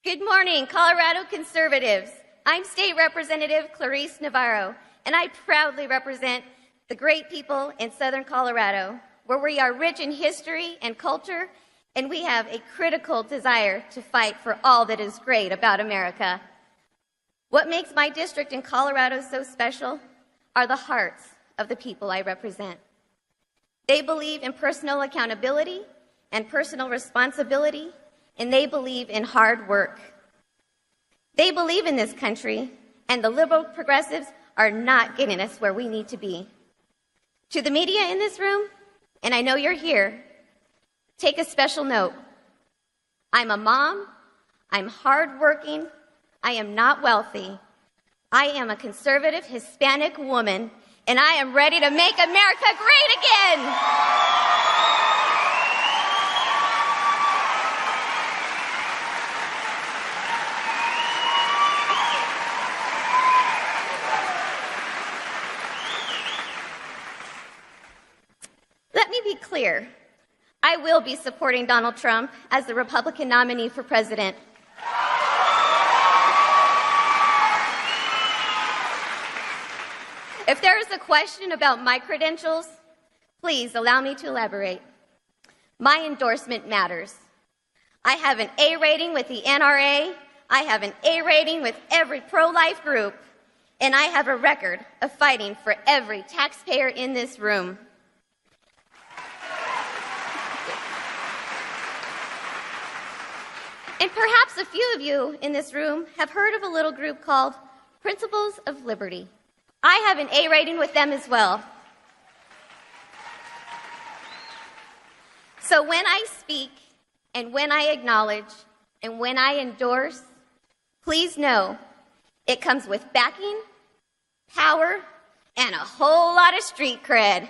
Good morning, Colorado conservatives. I'm State Representative Clarice Navarro, and I proudly represent the great people in Southern Colorado, where we are rich in history and culture, and we have a critical desire to fight for all that is great about America. What makes my district in Colorado so special are the hearts of the people I represent. They believe in personal accountability and personal responsibility, and they believe in hard work. They believe in this country, and the liberal progressives are not getting us where we need to be. To the media in this room, and I know you're here, take a special note. I'm a mom, I'm hardworking, I am not wealthy. I am a conservative Hispanic woman, and I am ready to make America great again. Let me be clear. I will be supporting Donald Trump as the Republican nominee for president. If there is a question about my credentials, please allow me to elaborate. My endorsement matters. I have an A rating with the NRA, I have an A rating with every pro-life group, and I have a record of fighting for every taxpayer in this room. And perhaps a few of you in this room have heard of a little group called Principles of Liberty. I have an A rating with them as well. So when I speak, and when I acknowledge, and when I endorse, please know it comes with backing, power, and a whole lot of street cred.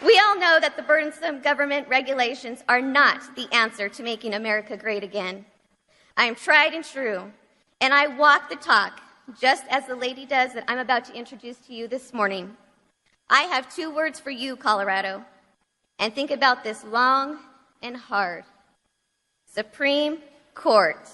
We all know that the burdensome government regulations are not the answer to making America great again. I am tried and true, and I walk the talk, just as the lady does that I'm about to introduce to you this morning. I have 2 words for you, Colorado, and think about this long and hard. Supreme Court.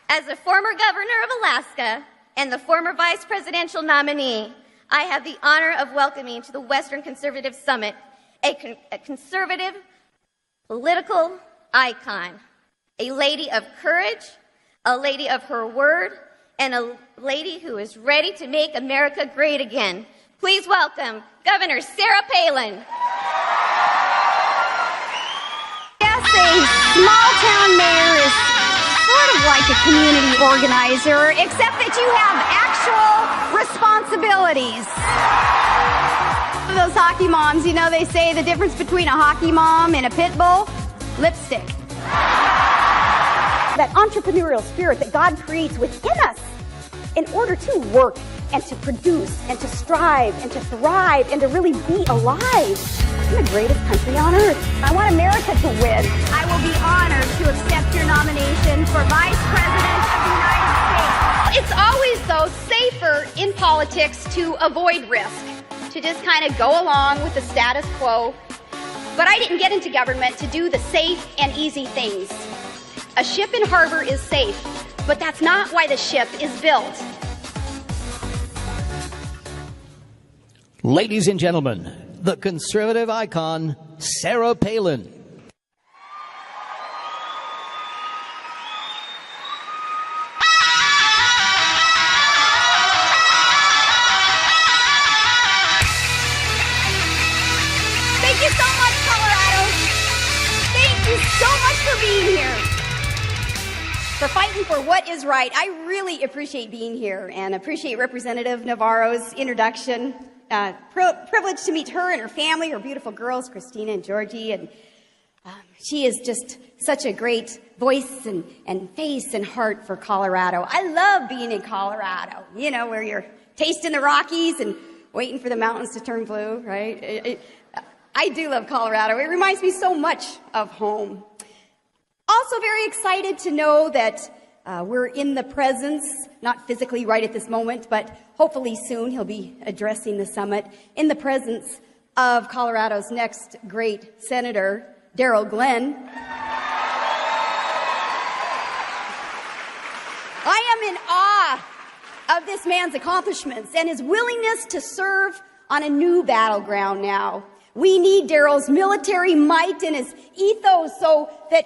As a former governor of Alaska and the former vice presidential nominee, I have the honor of welcoming to the Western Conservative Summit a conservative political icon, a lady of courage, a lady of her word, and a lady who is ready to make America great again. Please welcome Governor Sarah Palin. Yes, a small-town mayor is sort of like a community organizer, except that you have actual responsibilities. Those hockey moms, you know, they say the difference between a hockey mom and a pit bull? Lipstick. That entrepreneurial spirit that God creates within us in order to work and to produce and to strive and to thrive and to really be alive. I'm the greatest country on earth. I want America to win. I will be honored to accept your nomination for Vice President of the United States. It's always, though, safer in politics to avoid risk, to just kind of go along with the status quo. But I didn't get into government to do the safe and easy things. A ship in harbor is safe, but that's not why the ship is built. Ladies and gentlemen, the conservative icon, Sarah Palin. Thank you so much, Colorado. Thank you so much for being here, for fighting for what is right. I really appreciate being here and appreciate Representative Navarro's introduction. Privileged to meet her and her family, her beautiful girls, Christina and Georgie, and she is just such a great voice and face and heart for Colorado. I love being in Colorado, you know, where you're tasting the Rockies and waiting for the mountains to turn blue, right? I do love Colorado. It reminds me so much of home. Also very excited to know that We're in the presence, not physically right at this moment, but hopefully soon he'll be addressing the summit, in the presence of Colorado's next great senator, Darrell Glenn. I am in awe of this man's accomplishments and his willingness to serve on a new battleground now. We need Darrell's military might and his ethos so that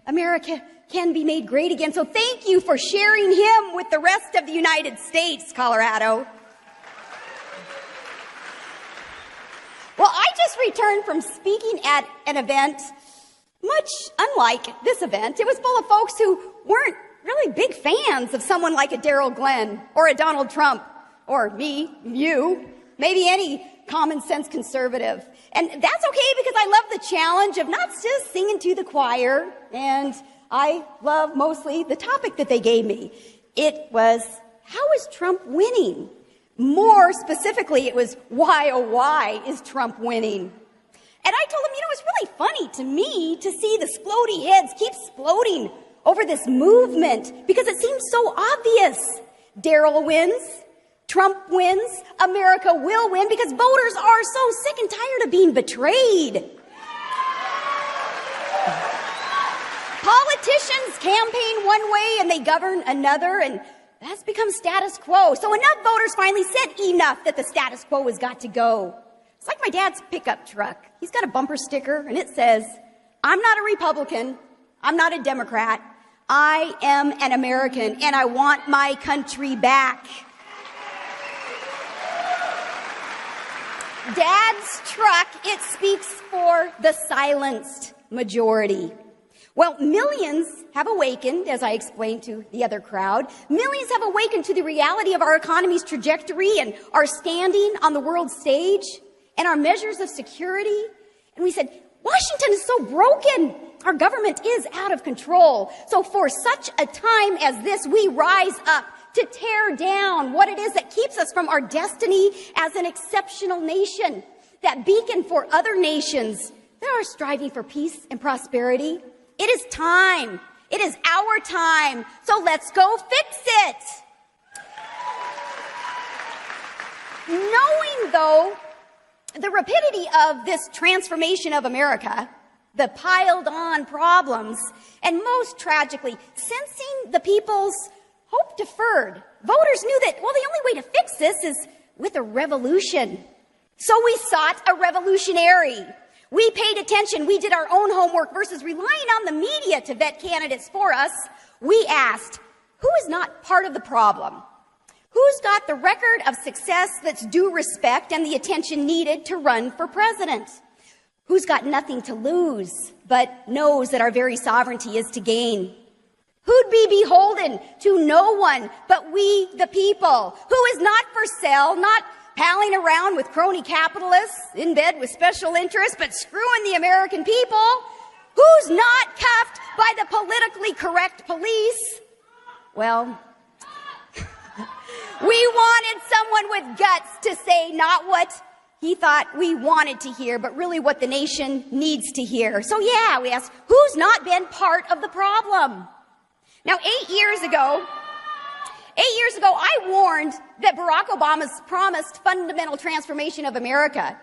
America can be made great again. So thank you for sharing him with the rest of the United States, Colorado. Well, I just returned from speaking at an event much unlike this event. It was full of folks who weren't really big fans of someone like a Darrell Glenn or a Donald Trump or me, you, maybe any common sense conservative. And that's okay because I love the challenge of not just singing to the choir, and I love mostly the topic that they gave me. It was, how is Trump winning? More specifically, it was, why, oh, why is Trump winning? And I told him, it's really funny to me to see the splody heads keep exploding over this movement because it seems so obvious. Darrell wins, Trump wins, America will win because voters are so sick and tired of being betrayed. Politicians campaign one way and they govern another, and that's become status quo. So enough voters finally said enough that the status quo has got to go. It's like my dad's pickup truck. He's got a bumper sticker and it says, I'm not a Republican, I'm not a Democrat, I am an American and I want my country back. Dad's truck, it speaks for the silenced majority. Well, millions have awakened, as I explained to the other crowd. Millions have awakened to the reality of our economy's trajectory and our standing on the world stage and our measures of security. And we said, Washington is so broken. Our government is out of control. So for such a time as this, we rise up to tear down what it is that keeps us from our destiny as an exceptional nation, that beacon for other nations that are striving for peace and prosperity. It is time. It is our time. So let's go fix it. Knowing, though, the rapidity of this transformation of America, the piled on problems, and most tragically, sensing the people's hope deferred, voters knew that, well, the only way to fix this is with a revolution. So we sought a revolutionary. We paid attention. We did our own homework versus relying on the media to vet candidates for us. We asked, who is not part of the problem? Who's got the record of success that's due respect and the attention needed to run for president? Who's got nothing to lose, but knows that our very sovereignty is to gain? Who'd be beholden to no one but we, the people? Who is not for sale, not palling around with crony capitalists, in bed with special interests, but screwing the American people? Who's not cuffed by the politically correct police? Well, we wanted someone with guts to say not what he thought we wanted to hear, but really what the nation needs to hear. So yeah, we asked, who's not been part of the problem? Now, 8 years ago, I warned that Barack Obama's promised fundamental transformation of America,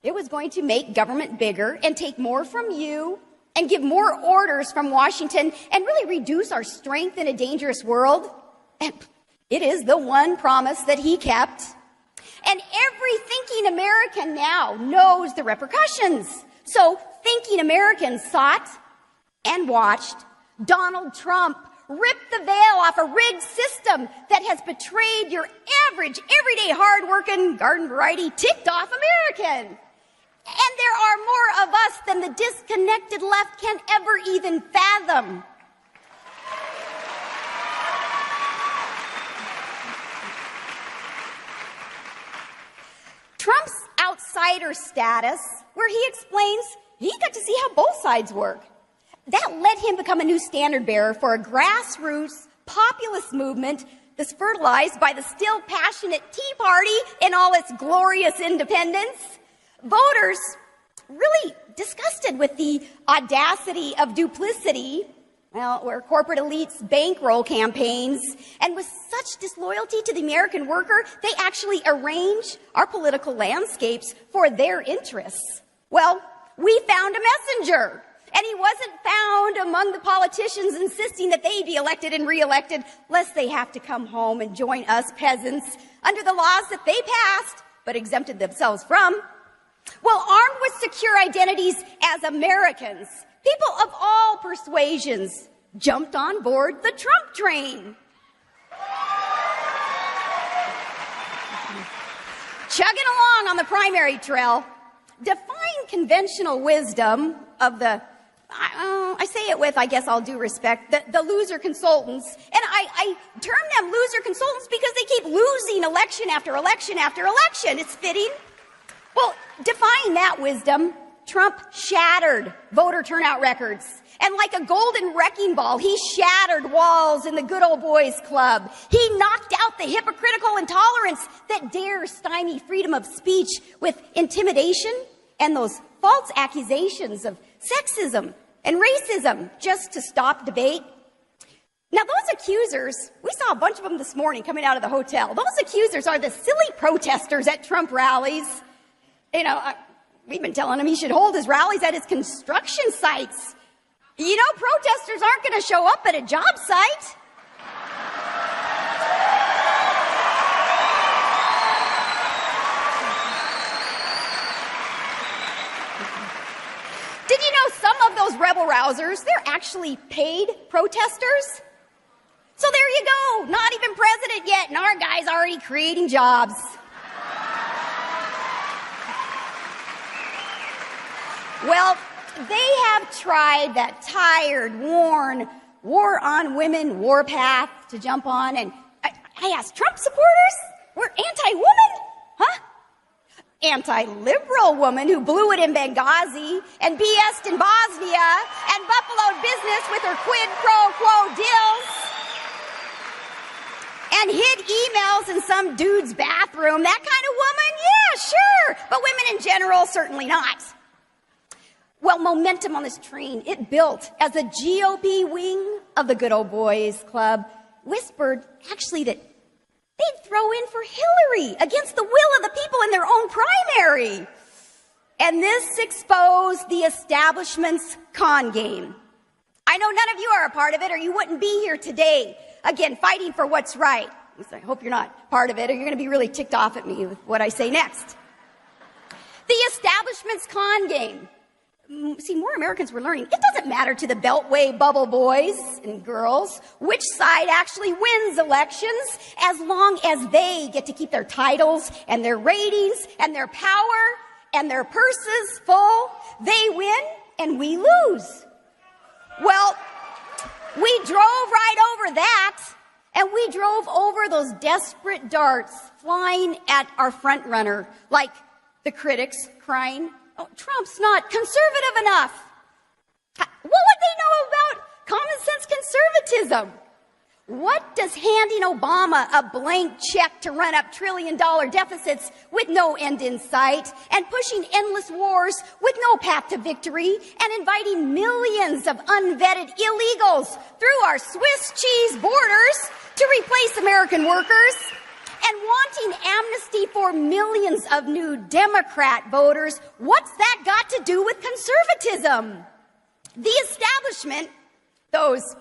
it was going to make government bigger and take more from you and give more orders from Washington and really reduce our strength in a dangerous world. And it is the one promise that he kept. And every thinking American now knows the repercussions. So thinking Americans sought and watched Donald Trump rip the veil off a rigged system that has betrayed your average, everyday, hard-working, garden variety, ticked-off American. And there are more of us than the disconnected left can ever even fathom. Trump's outsider status, where he explains he got to see how both sides work, that let him become a new standard bearer for a grassroots populist movement that's fertilized by the still passionate Tea Party in all its glorious independence. Voters really disgusted with the audacity of duplicity Well, where corporate elites bankroll campaigns, and with such disloyalty to the American worker, they actually arrange our political landscapes for their interests. Well, we found a messenger, and he wasn't found among the politicians insisting that they be elected and reelected, lest they have to come home and join us peasants under the laws that they passed, but exempted themselves from. Well, armed with secure identities as Americans, people of all persuasions jumped on board the Trump train. Chugging along on the primary trail, defying conventional wisdom of the, I say it with, I guess, all due respect, the loser consultants. And I term them loser consultants because they keep losing election after election after election. It's fitting. Well, defying that wisdom, Trump shattered voter turnout records. And like a golden wrecking ball, he shattered walls in the good old boys club. He knocked out the hypocritical intolerance that dares stymie freedom of speech with intimidation and those false accusations of sexism and racism just to stop debate. Now, those accusers, we saw a bunch of them this morning coming out of the hotel. Those accusers are the silly protesters at Trump rallies. You know, we've been telling him he should hold his rallies at his construction sites. You know, protesters aren't going to show up at a job site. Did you know some of those rebel rousers, they're actually paid protesters? So there you go, not even president yet, and our guy's already creating jobs. Well, they have tried that tired, worn, war on women warpath to jump on, and I asked, Trump supporters? We're anti-woman? Huh? Anti-liberal woman who blew it in Benghazi and BS'd in Bosnia and buffaloed business with her quid pro quo deals and hid emails in some dude's bathroom. That kind of woman? Yeah, sure. But women in general, certainly not. Well, momentum on this train, it built as the GOP wing of the good old boys club whispered, actually, that they'd throw in for Hillary against the will of the people in their own primary. And this exposed the establishment's con game. I know none of you are a part of it, or you wouldn't be here today, again, fighting for what's right. I hope you're not part of it, or you're going to be really ticked off at me with what I say next. The establishment's con game. See, more Americans were learning, it doesn't matter to the Beltway bubble boys and girls which side actually wins elections, as long as they get to keep their titles and their ratings and their power and their purses full. They win and we lose. Well, we drove right over that, and we drove over those desperate darts flying at our front runner, like the critics crying, "Oh, Trump's not conservative enough." What would they know about common sense conservatism? What does handing Obama a blank check to run up $1 trillion deficits with no end in sight, and pushing endless wars with no path to victory, and inviting millions of unvetted illegals through our Swiss cheese borders to replace American workers, and wanting amnesty for millions of new Democrat voters, what's that got to do with conservatism? The establishment, those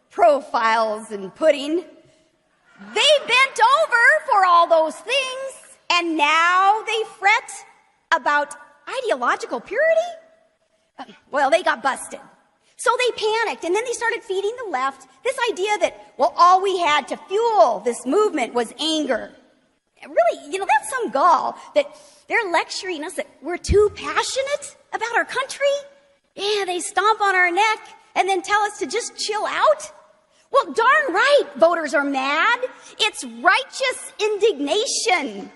profiles and pudding, they bent over for all those things, and now they fret about ideological purity? Well, they got busted. So they panicked, and then they started feeding the left this idea that, well, all we had to fuel this movement was anger. Really, you know, that's some gall that they're lecturing us that we're too passionate about our country. Yeah, they stomp on our neck and then tell us to just chill out. Well, darn right, voters are mad. It's righteous indignation.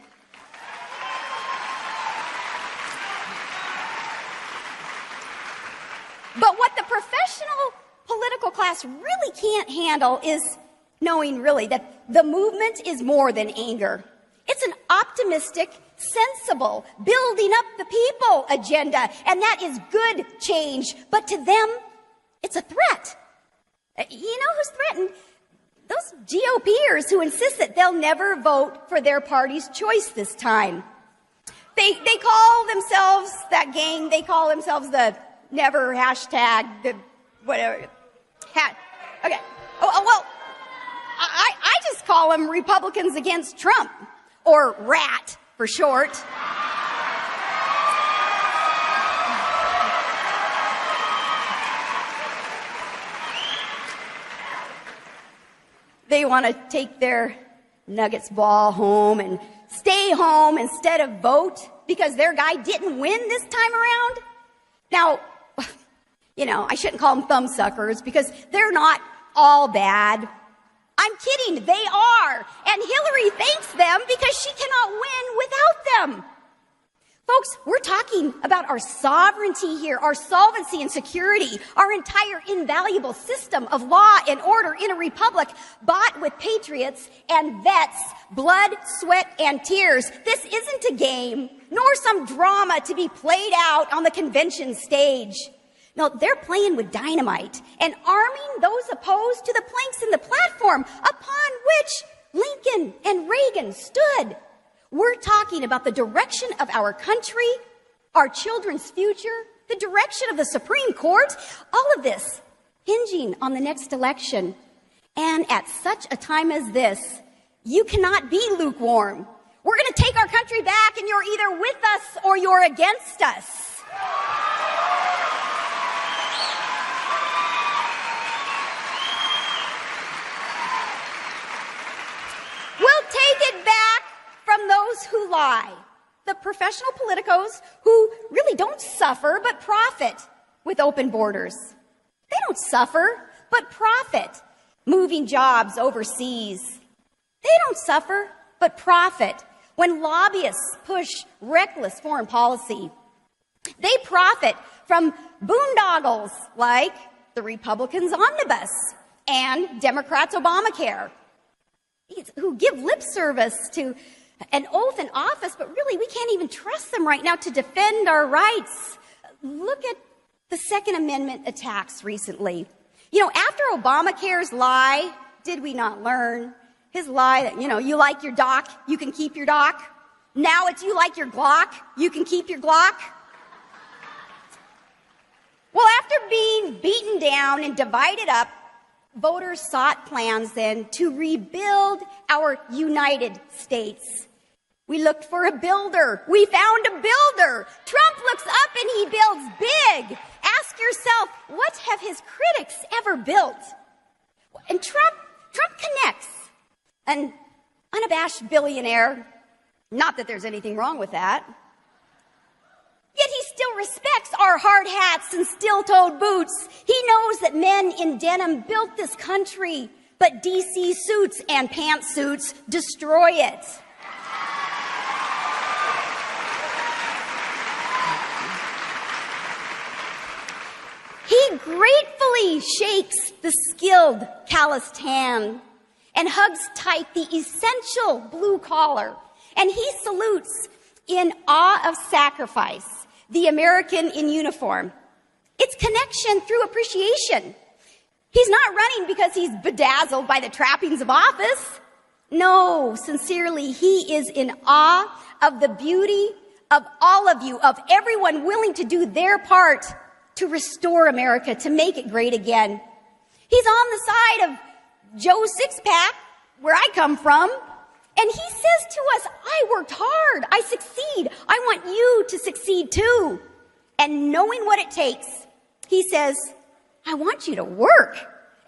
But what the professional political class really can't handle is knowing really that the movement is more than anger. It's an optimistic, sensible, building up the people agenda, and that is good change. But to them, it's a threat. You know who's threatened? Those GOPers who insist that they'll never vote for their party's choice this time. They call themselves, that gang, they call themselves the never hashtag, the whatever. Okay. Oh, well, I just call them Republicans Against Trump, or RAT for short. They want to take their Nuggets ball home and stay home instead of vote because their guy didn't win this time around. Now, you know, I shouldn't call them thumbsuckers because they're not all bad. I'm kidding, they are. And Hillary thanks them because she cannot win without them. Folks, we're talking about our sovereignty here, our solvency and security, our entire invaluable system of law and order in a republic bought with patriots and vets, blood, sweat, and tears. This isn't a game, nor some drama to be played out on the convention stage. No, they're playing with dynamite and arming those opposed to the planks in the platform upon which Lincoln and Reagan stood. We're talking about the direction of our country, our children's future, the direction of the Supreme Court, all of this hinging on the next election. And at such a time as this, you cannot be lukewarm. We're going to take our country back, and you're either with us or you're against us. We'll take it back from those who lie, the professional politicos who really don't suffer but profit with open borders. They don't suffer but profit moving jobs overseas. They don't suffer but profit when lobbyists push reckless foreign policy. They profit from boondoggles like the Republicans' omnibus and Democrats' Obamacare, who give lip service to an oath in office, but really we can't even trust them right now to defend our rights. Look at the Second Amendment attacks recently. You know, after Obamacare's lie, did we not learn? His lie that, you know, you like your doc, you can keep your doc. Now it's you like your Glock, you can keep your Glock. Well, after being beaten down and divided up, voters sought plans then to rebuild our United States. We looked for a builder. We found a builder. Trump looks up and he builds big. Ask yourself, what have his critics ever built? And Trump connects. An unabashed billionaire. Not that there's anything wrong with that. Yet he still respects our hard hats and steel-toed boots. He knows that men in denim built this country, but DC suits and pantsuits destroy it. He gratefully shakes the skilled, calloused hand and hugs tight the essential blue collar. And he salutes in awe of sacrifice the American in uniform. It's connection through appreciation. He's not running because he's bedazzled by the trappings of office. No, sincerely, he is in awe of the beauty of all of you, of everyone willing to do their part to restore America, to make it great again. He's on the side of Joe Sixpack, where I come from, and he says to us, I worked hard, I succeed, I want you to succeed too. And knowing what it takes, he says, I want you to work.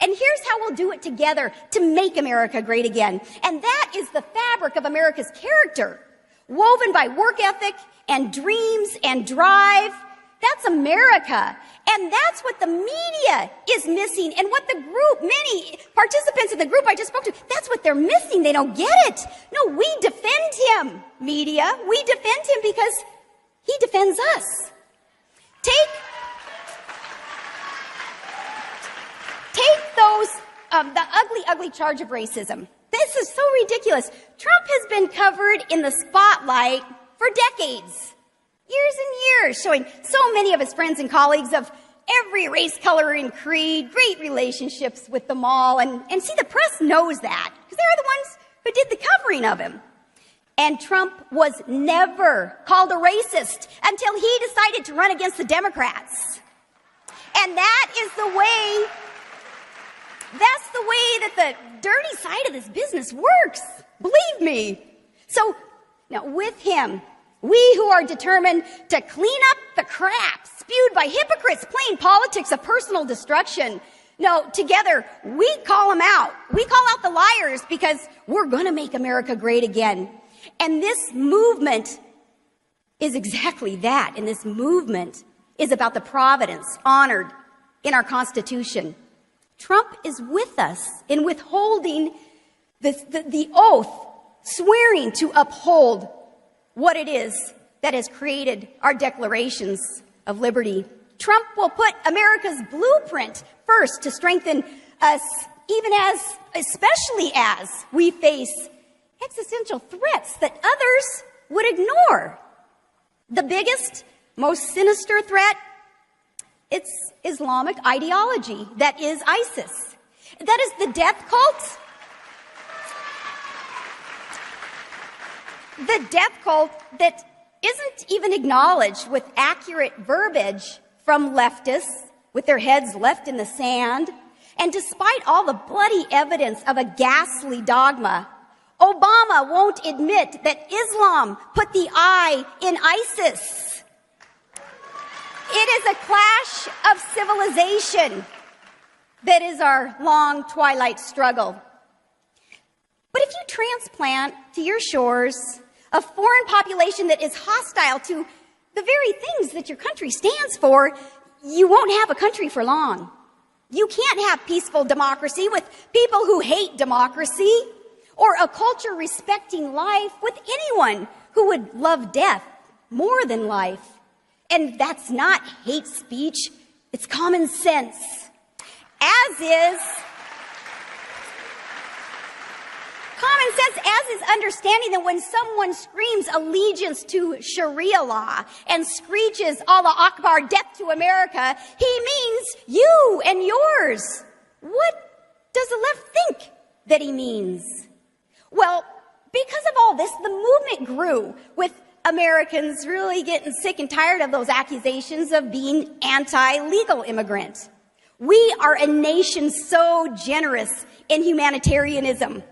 And here's how we'll do it together to make America great again. And that is the fabric of America's character, woven by work ethic and dreams and drive. That's America. And that's what the media is missing, and what the group, many participants in the group I just spoke to, that's what they're missing. They don't get it. No, we defend him, media. We defend him because he defends us. Take those, the ugly charge of racism. This is so ridiculous. Trump has been covered in the spotlight for decades. Years and years, showing so many of his friends and colleagues of every race, color, and creed, great relationships with them all. And see, the press knows that because they're the ones who did the covering of him. And Trump was never called a racist until he decided to run against the Democrats. And that's the way that the dirty side of this business works. Believe me. So now with him, we who are determined to clean up the crap spewed by hypocrites playing politics of personal destruction. No, together, we call them out. We call out the liars because we're going to make America great again. And this movement is exactly that. And this movement is about the providence honored in our Constitution. Trump is with us in withholding the oath, swearing to uphold what it is that has created our declarations of liberty. Trump will put America's blueprint first to strengthen us, especially as we face existential threats that others would ignore. The biggest, most sinister threat, it's Islamic ideology. That is ISIS. That is the death cult. The death cult that isn't even acknowledged with accurate verbiage from leftists with their heads left in the sand. And despite all the bloody evidence of a ghastly dogma, Obama won't admit that Islam put the I in ISIS. It is a clash of civilization that is our long twilight struggle. But if you transplant to your shores a foreign population that is hostile to the very things that your country stands for, you won't have a country for long. You can't have peaceful democracy with people who hate democracy, or a culture respecting life with anyone who would love death more than life. And that's not hate speech, it's common sense. As is understanding that when someone screams allegiance to Sharia law and screeches Allah Akbar, death to America, he means you and yours. What does the left think that he means? Well, because of all this, the movement grew with Americans really getting sick and tired of those accusations of being anti-legal immigrant. We are a nation so generous in humanitarianism.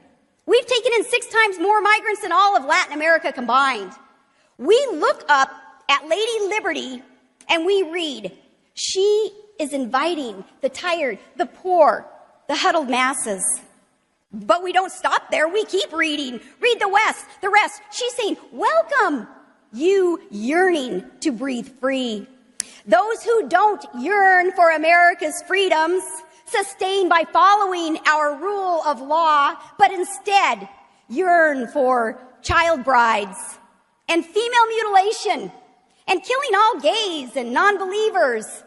We've taken in 6 times more migrants than all of Latin America combined. We look up at Lady Liberty and we read, she is inviting the tired, the poor, the huddled masses. But we don't stop there. We keep reading. Read the rest. She's saying, welcome, you yearning to breathe free. Those who don't yearn for America's freedoms, sustained by following our rule of law, but instead yearn for child brides and female mutilation and killing all gays and non-believers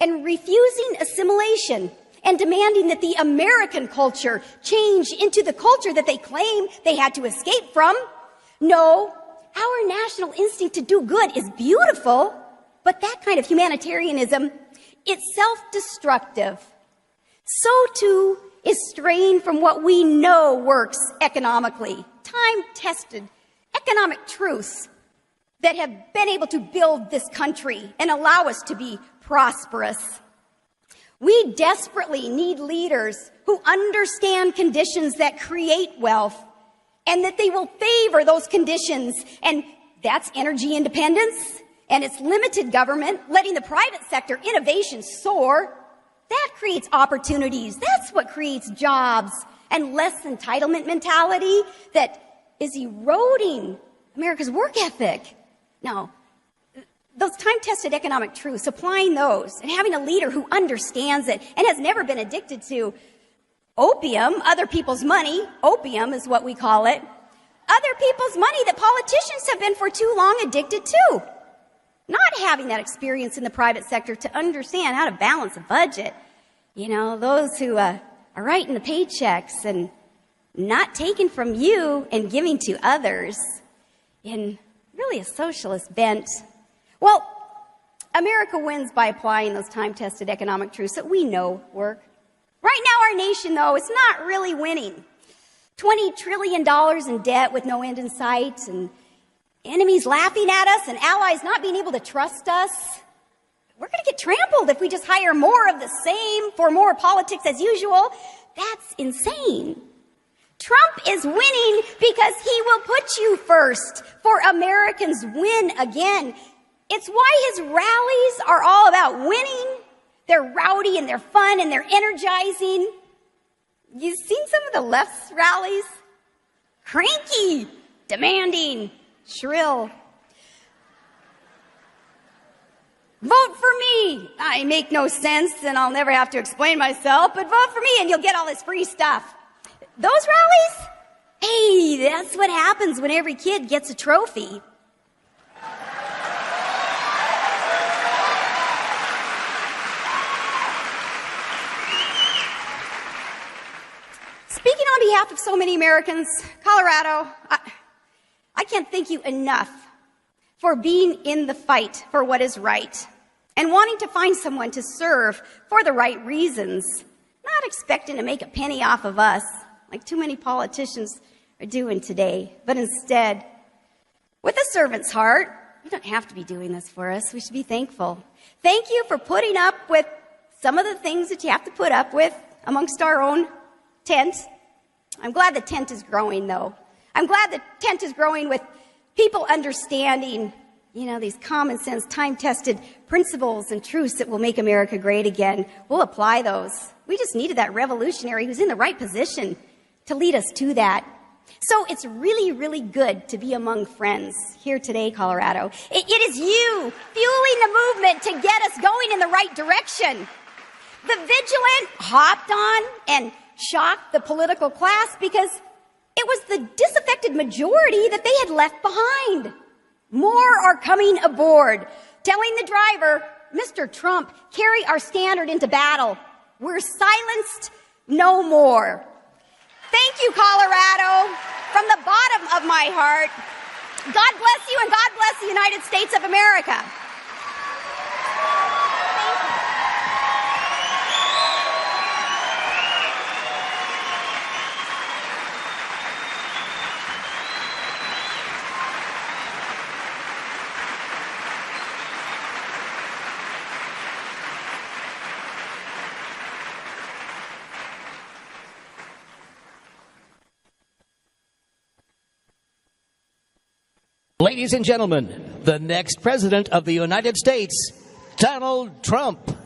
and refusing assimilation and demanding that the American culture change into the culture that they claim they had to escape from. No, our national instinct to do good is beautiful, but that kind of humanitarianism, it's self-destructive. So too is straying from what we know works economically, time-tested economic truths that have been able to build this country and allow us to be prosperous. We desperately need leaders who understand conditions that create wealth and that they will favor those conditions. And that's energy independence and it's limited government, letting the private sector innovation soar. That creates opportunities. That's what creates jobs and less entitlement mentality that is eroding America's work ethic. Now, those time-tested economic truths, applying those and having a leader who understands it and has never been addicted to opium, other people's money, opium is what we call it, other people's money that politicians have been for too long addicted to. Not having that experience in the private sector to understand how to balance a budget. You know, those who are writing the paychecks and not taking from you and giving to others in really a socialist bent. Well, America wins by applying those time-tested economic truths that we know work. Right now, our nation, though, is not really winning. $20 trillion in debt with no end in sight, and enemies laughing at us, and allies not being able to trust us. We're going to get trampled if we just hire more of the same for more politics as usual. That's insane. Trump is winning because he will put you first, for Americans win again. It's why his rallies are all about winning. They're rowdy and they're fun and they're energizing. You've seen some of the left's rallies? Cranky, demanding, shrill. Vote for me. I make no sense and I'll never have to explain myself, but vote for me and you'll get all this free stuff. Those rallies? Hey, that's what happens when every kid gets a trophy. Speaking on behalf of so many Americans, Colorado, I can't thank you enough for being in the fight for what is right and wanting to find someone to serve for the right reasons, not expecting to make a penny off of us like too many politicians are doing today, but instead, with a servant's heart. You don't have to be doing this for us. We should be thankful. Thank you for putting up with some of the things that you have to put up with amongst our own tent. I'm glad the tent is growing, though. I'm glad the tent is growing with people understanding, these common sense, time-tested principles and truths that will make America great again. We'll apply those. We just needed that revolutionary who's in the right position to lead us to that. So it's really, really good to be among friends here today, Colorado. It is you fueling the movement to get us going in the right direction. The vigilant hopped on and shocked the political class because it was the disaffected majority that they had left behind. More are coming aboard, telling the driver, Mr. Trump, carry our standard into battle. We're silenced no more. Thank you, Colorado, from the bottom of my heart. God bless you and God bless the United States of America. Ladies and gentlemen, the next president of the United States, Donald Trump.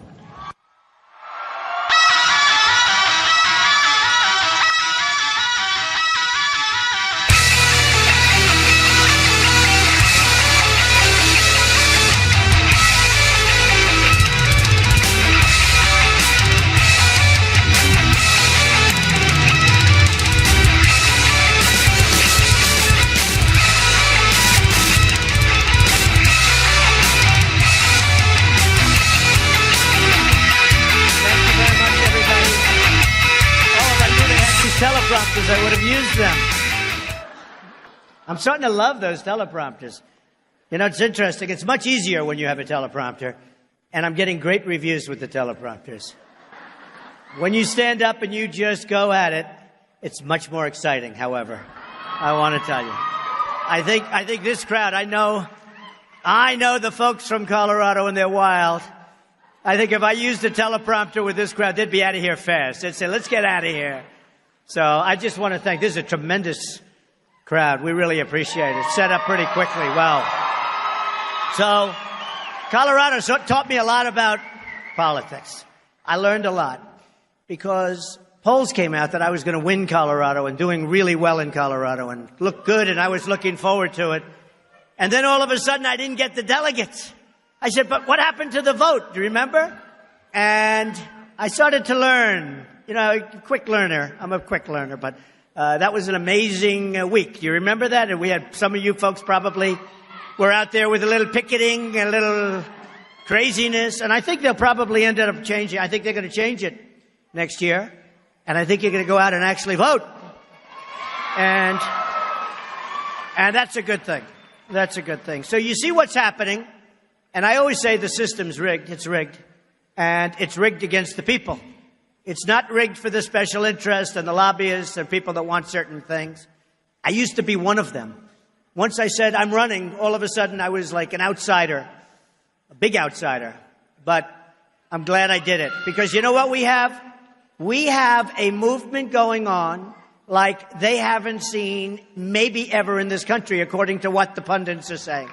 Teleprompters, I would have used them. I'm starting to love those teleprompters. It's interesting. It's much easier when you have a teleprompter, and I'm getting great reviews with the teleprompters. When you stand up and you just go at it, it's much more exciting, however. I want to tell you. I think this crowd, I know the folks from Colorado and they're wild. I think if I used a teleprompter with this crowd, they'd be out of here fast. They'd say, let's get out of here. So I just want to thank, this is a tremendous crowd. We really appreciate it. Set up pretty quickly. Well, so Colorado taught me a lot about politics. I learned a lot because polls came out that I was going to win Colorado and doing really well in Colorado and look good, and I was looking forward to it. And then all of a sudden I didn't get the delegates. I said, but what happened to the vote? Do you remember? And I started to learn. Quick learner. I'm a quick learner, but that was an amazing week. Do you remember that? And we had some of you folks probably were out there with a little picketing, a little craziness, and I think they'll probably end up changing. I think they're going to change it next year, and I think you're going to go out and actually vote. And that's a good thing. That's a good thing. So you see what's happening. And I always say the system's rigged. It's rigged. And it's rigged against the people. It's not rigged for the special interests and the lobbyists and people that want certain things. I used to be one of them. Once I said I'm running, all of a sudden I was like an outsider, a big outsider. But I'm glad I did it. Because you know what we have? We have a movement going on like they haven't seen maybe ever in this country, according to what the pundits are saying.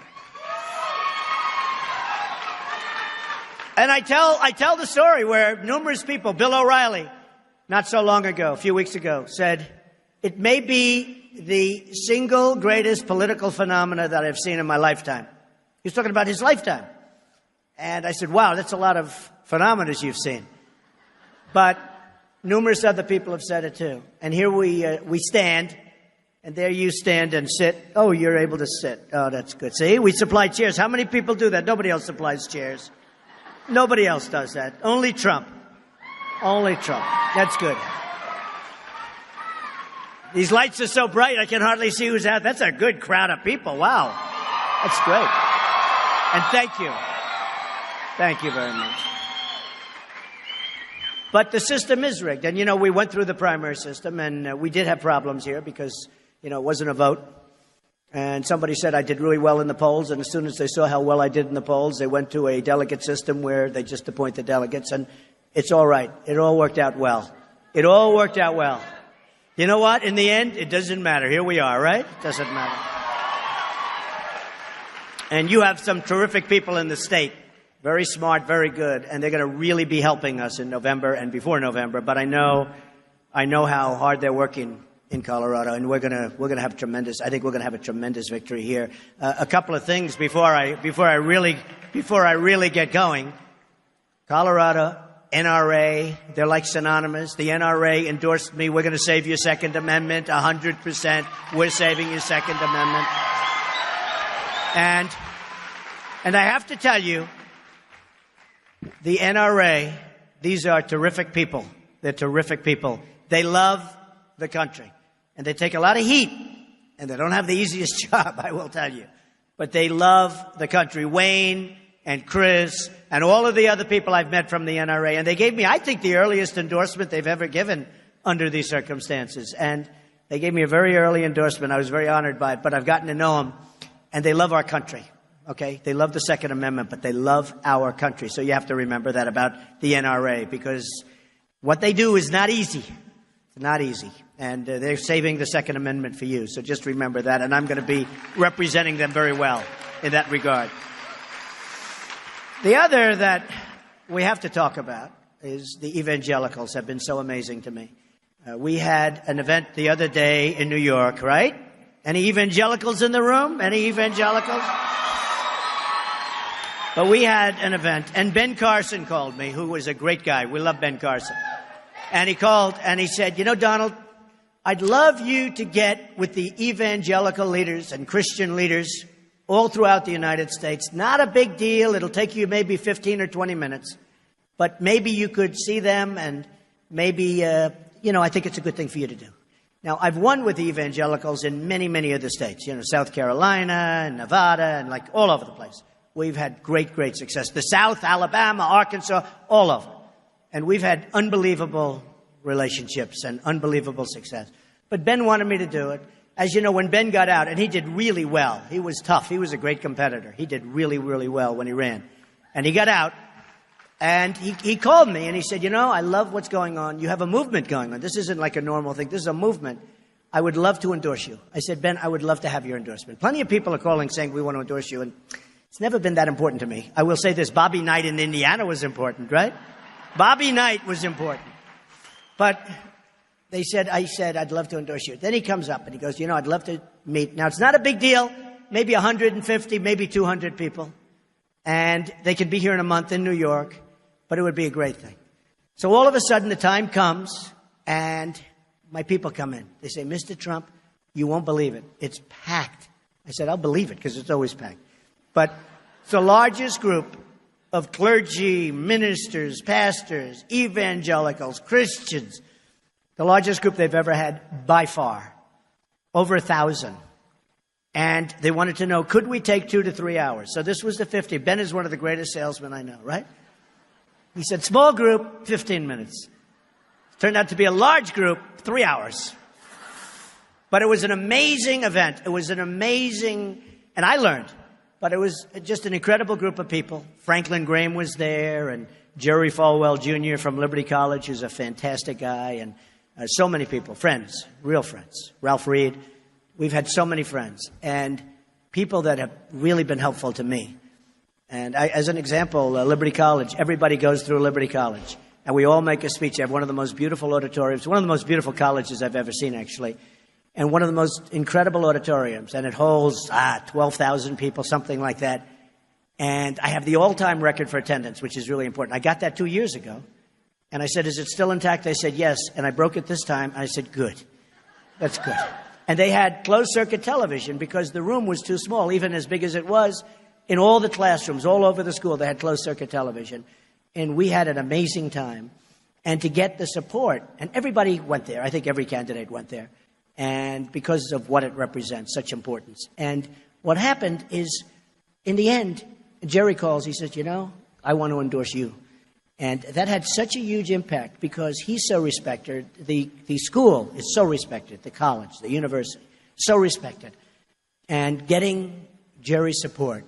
And I tell the story where numerous people, Bill O'Reilly, not so long ago, a few weeks ago, said, it may be the single greatest political phenomena that I've seen in my lifetime. He was talking about his lifetime. And I said, wow, that's a lot of phenomena you've seen. But numerous other people have said it too. And here we stand, and there you stand and sit. Oh, you're able to sit. Oh, that's good. See, we supply chairs. How many people do that? Nobody else supplies chairs. Nobody else does that. Only Trump. Only Trump. That's good. These lights are so bright, I can hardly see who's out. That's a good crowd of people. Wow. That's great. And thank you. Thank you very much. But the system is rigged. And, you know, we went through the primary system, and we did have problems here because, you know, it wasn't a vote. And somebody said I did really well in the polls, and as soon as they saw how well I did in the polls, they went to a delegate system where they just appoint the delegates, and it's all right. It all worked out well. It all worked out well. You know what? In the end, it doesn't matter. Here we are, right? It doesn't matter. And you have some terrific people in the state. Very smart, very good, and they're going to really be helping us in November and before November. But I know how hard they're working in Colorado, and we're going to have tremendous. I think we're going to have a tremendous victory here. A couple of things before I really get going. Colorado, NRA, they're like synonymous. The NRA endorsed me. We're going to save your Second Amendment 100%. We're saving your Second Amendment, and I have to tell you, the NRA, these are terrific people. They're terrific people. They love the country. And they take a lot of heat. And they don't have the easiest job, I will tell you. But they love the country. Wayne and Chris and all of the other people I've met from the NRA. And they gave me, I think, the earliest endorsement they've ever given under these circumstances. And they gave me a very early endorsement. I was very honored by it. But I've gotten to know them. And they love our country. Okay, they love the Second Amendment, but they love our country. So you have to remember that about the NRA, because what they do is not easy. It's not easy. And they're saving the Second Amendment for you. So just remember that. And I'm going to be representing them very well in that regard. The other that we have to talk about is the evangelicals have been so amazing to me. We had an event the other day in New York, right? Any evangelicals in the room? Any evangelicals? But we had an event, and Ben Carson called me, who was a great guy. We love Ben Carson. And he called, and he said, you know, Donald, I'd love you to get with the evangelical leaders and Christian leaders all throughout the United States. Not a big deal. It'll take you maybe 15 or 20 minutes. But maybe you could see them, and maybe, I think it's a good thing for you to do. Now, I've won with the evangelicals in many, many other states. You know, South Carolina and Nevada and like all over the place. We've had great, great success. The South, Alabama, Arkansas, all over. And we've had unbelievable relationships and unbelievable success. But Ben wanted me to do it. As you know, when Ben got out, and he did really well. He was tough. He was a great competitor. He did really, really well when he ran. And he got out, and he called me, and he said, you know, I love what's going on. You have a movement going on. This isn't like a normal thing. This is a movement. I would love to endorse you. I said, Ben, I would love to have your endorsement. Plenty of people are calling saying we want to endorse you, and it's never been that important to me. I will say this, Bobby Knight in Indiana was important, right? Bobby Knight was important. But I said, I'd love to endorse you. Then he comes up and he goes, you know, I'd love to meet. Now, it's not a big deal. Maybe 150, maybe 200 people. And they could be here in a month in New York, but it would be a great thing. So all of a sudden, the time comes, and my people come in. They say, Mr. Trump, you won't believe it. It's packed. I said, I'll believe it, because it's always packed. But it's the largest group of clergy, ministers, pastors, evangelicals, Christians, the largest group they've ever had by far, over 1,000. And they wanted to know, could we take 2 to 3 hours? So this was the 50. Ben is one of the greatest salesmen I know, right? He said, small group, 15 minutes. Turned out to be a large group, 3 hours. But it was an amazing event. It was an amazing, and I learned, but it was just an incredible group of people. Franklin Graham was there, and Jerry Falwell Jr. from Liberty College, who's a fantastic guy, and so many people, friends, real friends. Ralph Reed. We've had so many friends, and people that have really been helpful to me. And as an example, Liberty College, everybody goes through Liberty College, and we all make a speech. They have one of the most beautiful auditoriums, one of the most beautiful colleges I've ever seen, actually, and one of the most incredible auditoriums, and it holds 12,000 people, something like that. And I have the all-time record for attendance, which is really important. I got that 2 years ago, and I said, is it still intact? They said, yes, and I broke it this time, and I said, good. That's good. And they had closed-circuit television because the room was too small, even as big as it was. In all the classrooms, all over the school, they had closed-circuit television. And we had an amazing time. And to get the support, and everybody went there. I think every candidate went there. And because of what it represents, such importance. And what happened is, in the end, Jerry calls, he says, you know, I want to endorse you. And that had such a huge impact because he's so respected. The school is so respected, the college, the university, so respected. And getting Jerry's support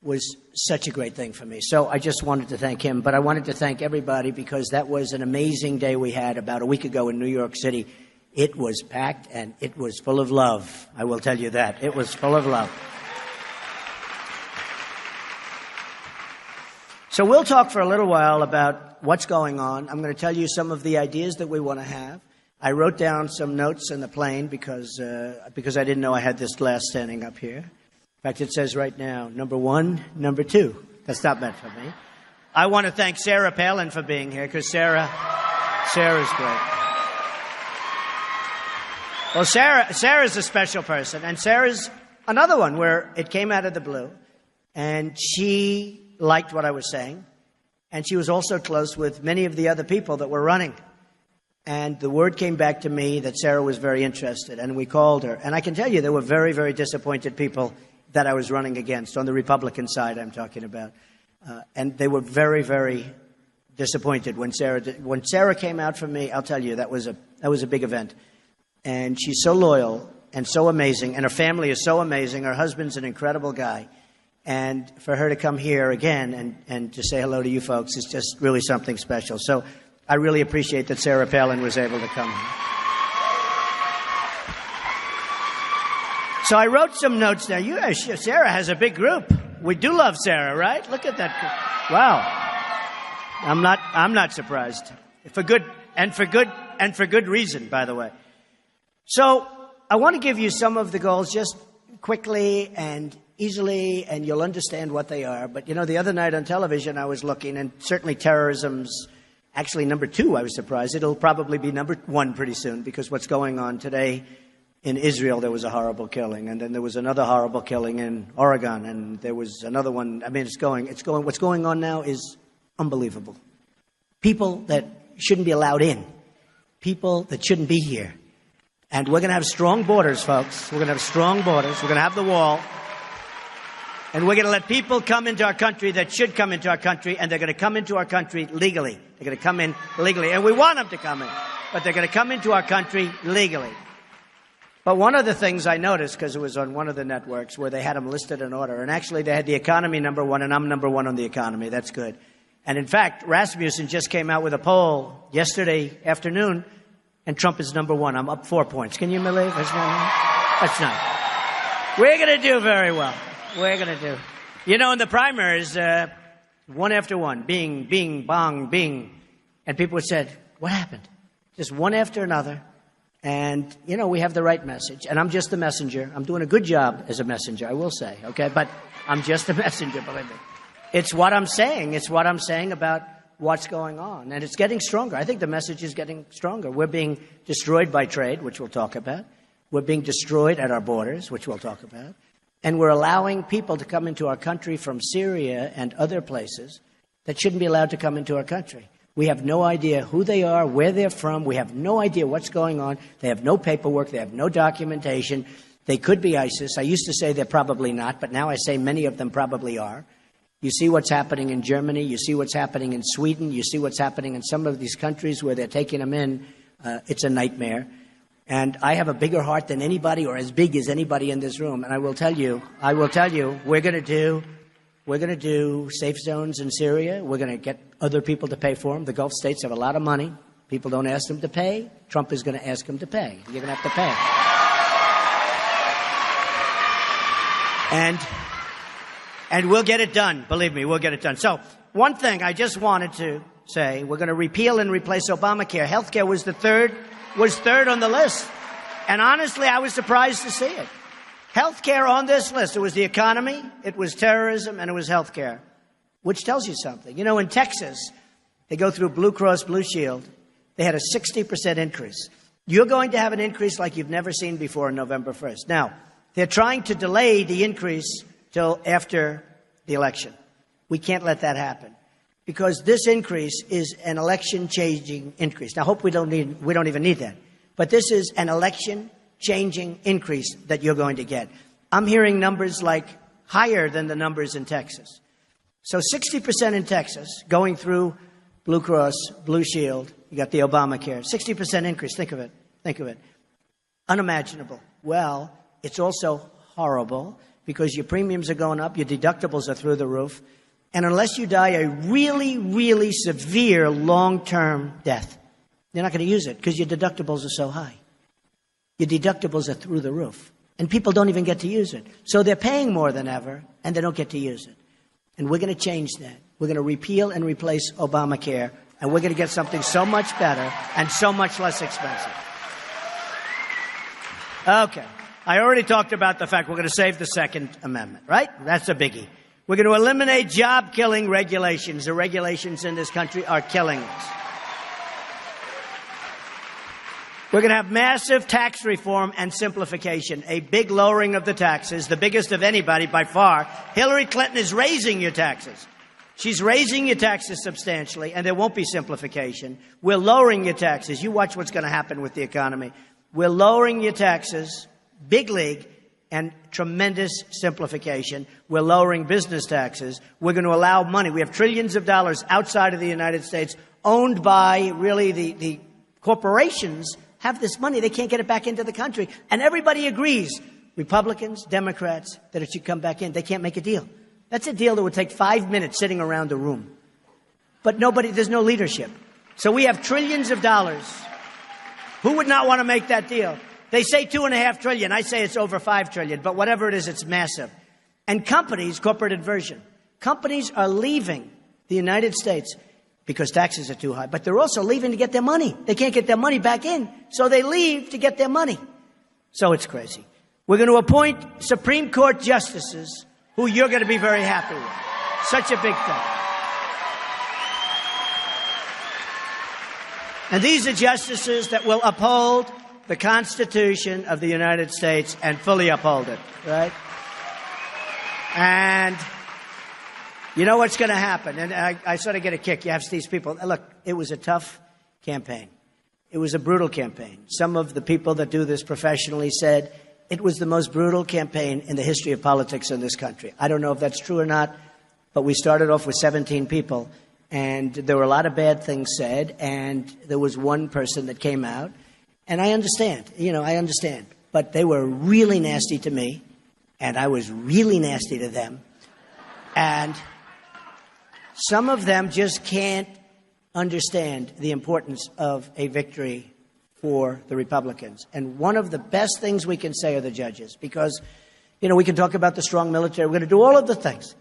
was such a great thing for me. So I just wanted to thank him. But I wanted to thank everybody because that was an amazing day we had about a week ago in New York City. It was packed and it was full of love. I will tell you that. It was full of love. So we'll talk for a little while about what's going on. I'm going to tell you some of the ideas that we want to have. I wrote down some notes in the plane because I didn't know I had this glass standing up here. In fact, it says right now, number 1, number 2. That's not meant for me. I want to thank Sarah Palin for being here because Sarah's great. Well, Sarah's a special person, and Sarah's another one where it came out of the blue, and she liked what I was saying, and she was also close with many of the other people that were running. And the word came back to me that Sarah was very interested, and we called her. And I can tell you there were very, very disappointed people that I was running against, on the Republican side I'm talking about. And they were very, very disappointed when Sarah came out for me. I'll tell you, that was a big event. And she's so loyal and so amazing, and her family is so amazing. Her husband's an incredible guy. And for her to come here again and to say hello to you folks is just really something special. So I really appreciate that Sarah Palin was able to come here. So I wrote some notes now. Sarah has a big group. We do love Sarah, right? Look at that. Wow. I'm not surprised. For good reason, by the way. So I want to give you some of the goals just quickly and easily, and you'll understand what they are. But, you know, the other night on television I was looking, and certainly terrorism's actually number 2, I was surprised. It'll probably be number 1 pretty soon, because what's going on today in Israel, there was a horrible killing, and then there was another horrible killing in Oregon, and there was another one. I mean, what's going on now is unbelievable. People that shouldn't be allowed in. People that shouldn't be here. And we're going to have strong borders, folks. We're going to have strong borders. We're going to have the wall. And we're going to let people come into our country that should come into our country, and they're going to come into our country legally. They're going to come in legally. And we want them to come in. But they're going to come into our country legally. But one of the things I noticed, because it was on one of the networks, where they had them listed in order, and actually they had the economy number 1, and I'm number 1 on the economy. That's good. And in fact, Rasmussen just came out with a poll yesterday afternoon, and Trump is number 1. I'm up 4 points. Can you believe it? That's not. We're going to do very well. We're going to do. You know, in the primaries, one after one, bing, bing, bong, bing. And people said, what happened? Just one after another. And, you know, we have the right message. And I'm just the messenger. I'm doing a good job as a messenger, I will say, okay? But I'm just a messenger, believe me. It's what I'm saying. It's what I'm saying about what's going on. And it's getting stronger. I think the message is getting stronger. We're being destroyed by trade, which we'll talk about. We're being destroyed at our borders, which we'll talk about. And we're allowing people to come into our country from Syria and other places that shouldn't be allowed to come into our country. We have no idea who they are, where they're from. We have no idea what's going on. They have no paperwork. They have no documentation. They could be ISIS. I used to say they're probably not, but now I say many of them probably are. You see what's happening in Germany. You see what's happening in Sweden. You see what's happening in some of these countries where they're taking them in. It's a nightmare. And I have a bigger heart than anybody, or as big as anybody in this room. And I will tell you, we're going to do safe zones in Syria. We're going to get other people to pay for them. The Gulf states have a lot of money. People don't ask them to pay. Trump is going to ask them to pay. You're going to have to pay. And we'll get it done. Believe me, we'll get it done. So one thing I just wanted to say, we're going to repeal and replace Obamacare. Healthcare was third on the list. And honestly, I was surprised to see it. Healthcare on this list. It was the economy, it was terrorism, and it was healthcare, which tells you something. You know, in Texas, they go through Blue Cross Blue Shield. They had a 60% increase. You're going to have an increase like you've never seen before on November 1st. Now, they're trying to delay the increase till after the election. We can't let that happen because this increase is an election-changing increase. Now, I hope we don't even need that. But this is an election-changing increase that you're going to get. I'm hearing numbers like higher than the numbers in Texas. So 60% in Texas going through Blue Cross, Blue Shield. You got the Obamacare. 60% increase. Think of it. Think of it. Unimaginable. Well, it's also horrible because your premiums are going up, your deductibles are through the roof, and unless you die a really, really severe long-term death, you're not going to use it because your deductibles are so high. Your deductibles are through the roof, and people don't even get to use it. So they're paying more than ever, and they don't get to use it. And we're going to change that. We're going to repeal and replace Obamacare, and we're going to get something so much better and so much less expensive. Okay. I already talked about the fact we're going to save the Second Amendment, right? That's a biggie. We're going to eliminate job-killing regulations. The regulations in this country are killing us. We're going to have massive tax reform and simplification, a big lowering of the taxes, the biggest of anybody by far. Hillary Clinton is raising your taxes. She's raising your taxes substantially, and there won't be simplification. We're lowering your taxes. You watch what's going to happen with the economy. We're lowering your taxes. Big league and tremendous simplification. We're lowering business taxes. We're going to allow money. We have trillions of dollars outside of the United States owned by really the corporations have this money. They can't get it back into the country. And everybody agrees, Republicans, Democrats, that it should come back in. They can't make a deal. That's a deal that would take 5 minutes sitting around the room. But there's no leadership. So we have trillions of dollars. Who would not want to make that deal? They say $2.5 trillion. I say it's over $5 trillion. But whatever it is, it's massive. And companies, corporate inversion. Companies are leaving the United States because taxes are too high. But they're also leaving to get their money. They can't get their money back in. So they leave to get their money. So it's crazy. We're going to appoint Supreme Court justices who you're going to be very happy with. Such a big thing. And these are justices that will uphold the Constitution of the United States and fully uphold it, right? And you know what's going to happen. And I sort of get a kick. You have these people. Look, it was a tough campaign. It was a brutal campaign. Some of the people that do this professionally said it was the most brutal campaign in the history of politics in this country. I don't know if that's true or not, but we started off with 17 people, and there were a lot of bad things said, and there was one person that came out. And I understand, I understand. But they were really nasty to me, and I was really nasty to them. And some of them just can't understand the importance of a victory for the Republicans. And one of the best things we can say are the judges, because, we can talk about the strong military. We're going to do all of the things.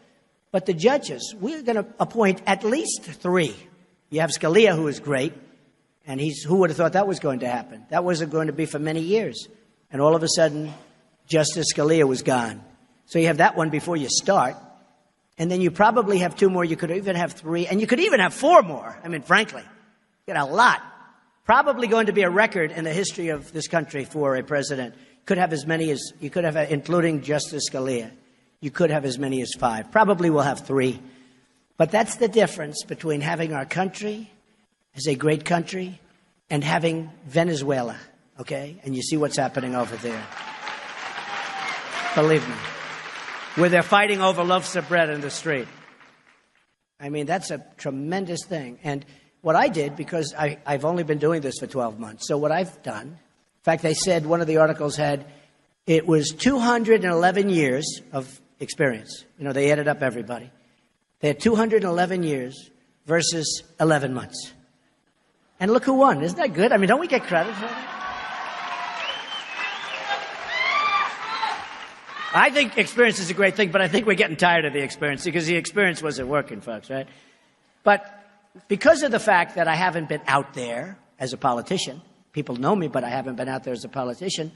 But the judges, we're going to appoint at least 3. You have Scalia, who is great. And who would have thought that was going to happen? That wasn't going to be for many years. And all of a sudden, Justice Scalia was gone. So you have that one before you start. And then you probably have 2 more. You could even have 3. And you could even have 4 more. I mean, frankly, you got a lot. Probably going to be a record in the history of this country for a president. Could have as many as, you could have, including Justice Scalia. You could have as many as 5. Probably we'll have 3. But that's the difference between having our country as a great country and having Venezuela, okay? And you see what's happening over there. Believe me. Where they're fighting over loaves of bread in the street. I mean, that's a tremendous thing. And what I did, because I've only been doing this for 12 months, so what I've done, in fact, they said one of the articles had, it was 211 years of experience. You know, they added up everybody. They had 211 years versus 11 months. And look who won. Isn't that good? I mean, don't we get credit for that? I think experience is a great thing, but I think we're getting tired of the experience because the experience wasn't working, folks, right? But because of the fact that I haven't been out there as a politician, people know me, but I haven't been out there as a politician,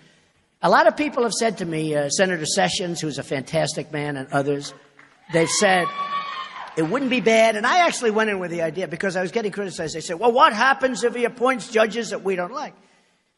a lot of people have said to me, Senator Sessions, who's a fantastic man, and others, they've said, it wouldn't be bad. And I actually went in with the idea because I was getting criticized. They said, well, what happens if he appoints judges that we don't like?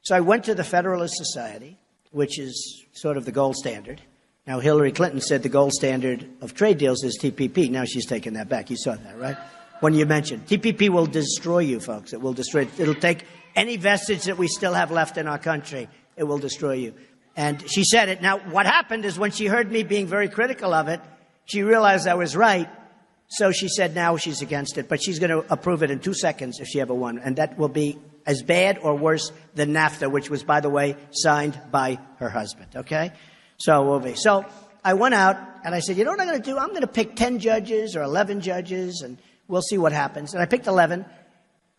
So I went to the Federalist Society, which is sort of the gold standard. Now, Hillary Clinton said the gold standard of trade deals is TPP. Now she's taken that back. You saw that, right? When you mentioned TPP will destroy you, folks. It will destroy. It'll take any vestige that we still have left in our country. It will destroy you. And she said it. Now, what happened is when she heard me being very critical of it, she realized I was right. So she said now she's against it. But she's going to approve it in 2 seconds if she ever won. And that will be as bad or worse than NAFTA, which was, by the way, signed by her husband. Okay? So we'll be. So I went out and I said, you know what I'm going to do? I'm going to pick 10 judges or 11 judges and we'll see what happens. And I picked 11,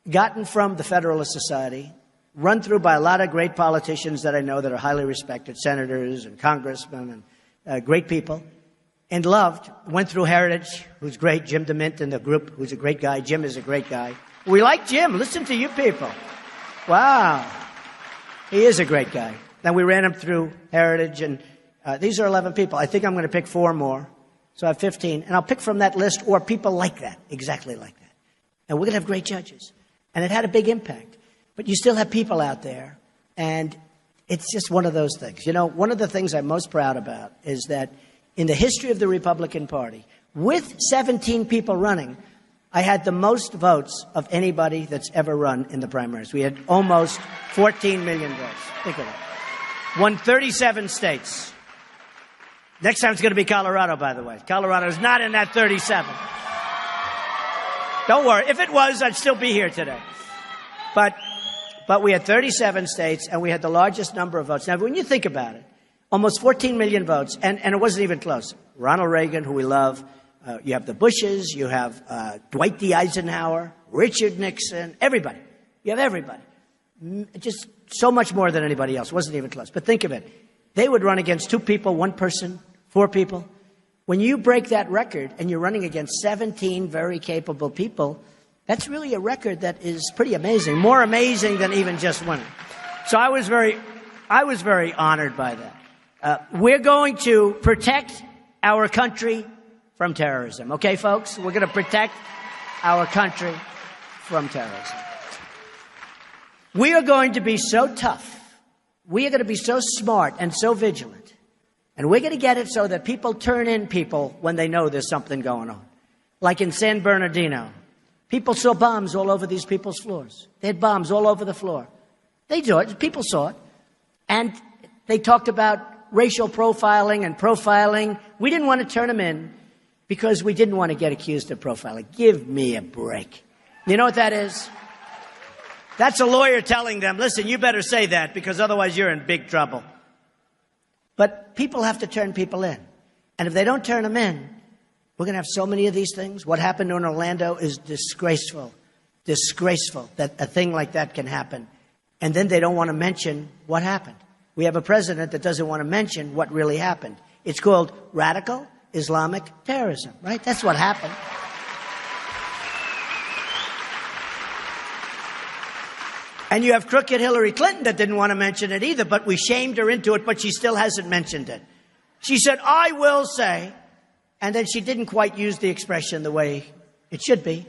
gotten from the Federalist Society, run through by a lot of great politicians that I know that are highly respected, senators and congressmen and great people, and loved. Went through Heritage, who's great, Jim DeMint in the group, who's a great guy. Jim is a great guy. We like Jim. Listen to you people. Wow. He is a great guy. Then we ran him through Heritage, and these are 11 people. I think I'm going to pick 4 more. So I have 15. And I'll pick from that list or people like that, exactly like that. And we're going to have great judges. And it had a big impact. But you still have people out there. And it's just one of those things. You know, one of the things I'm most proud about is that in the history of the Republican Party, with 17 people running, I had the most votes of anybody that's ever run in the primaries. We had almost 14 million votes. Think of it. Won 37 states. Next time it's going to be Colorado, by the way. Colorado is not in that 37. Don't worry. If it was, I'd still be here today. But we had 37 states, and we had the largest number of votes. Now, when you think about it, almost 14 million votes, and it wasn't even close. Ronald Reagan, who we love. You have the Bushes. You have Dwight D. Eisenhower, Richard Nixon, everybody. You have everybody. Just so much more than anybody else. It wasn't even close. But think of it. They would run against 2 people, 1 person, 4 people. When you break that record and you're running against 17 very capable people, that's really a record that is pretty amazing, more amazing than even just winning. So I was very honored by that. We're going to protect our country from terrorism. Okay, folks? We're going to protect our country from terrorism. We are going to be so tough. We are going to be so smart and so vigilant. And we're going to get it so that people turn in people when they know there's something going on. Like in San Bernardino. People saw bombs all over these people's floors. They had bombs all over the floor. They saw it. People saw it. And they talked about racial profiling and profiling. We didn't want to turn them in because we didn't want to get accused of profiling. Give me a break. You know what that is? That's a lawyer telling them, listen, you better say that because otherwise you're in big trouble. But people have to turn people in. And if they don't turn them in, we're going to have so many of these things. What happened in Orlando is disgraceful. Disgraceful that a thing like that can happen. And then they don't want to mention what happened. We have a president that doesn't want to mention what really happened. It's called radical Islamic terrorism, right? That's what happened. And you have crooked Hillary Clinton that didn't want to mention it either, but we shamed her into it, but she still hasn't mentioned it. She said, I will say, and then she didn't quite use the expression the way it should be,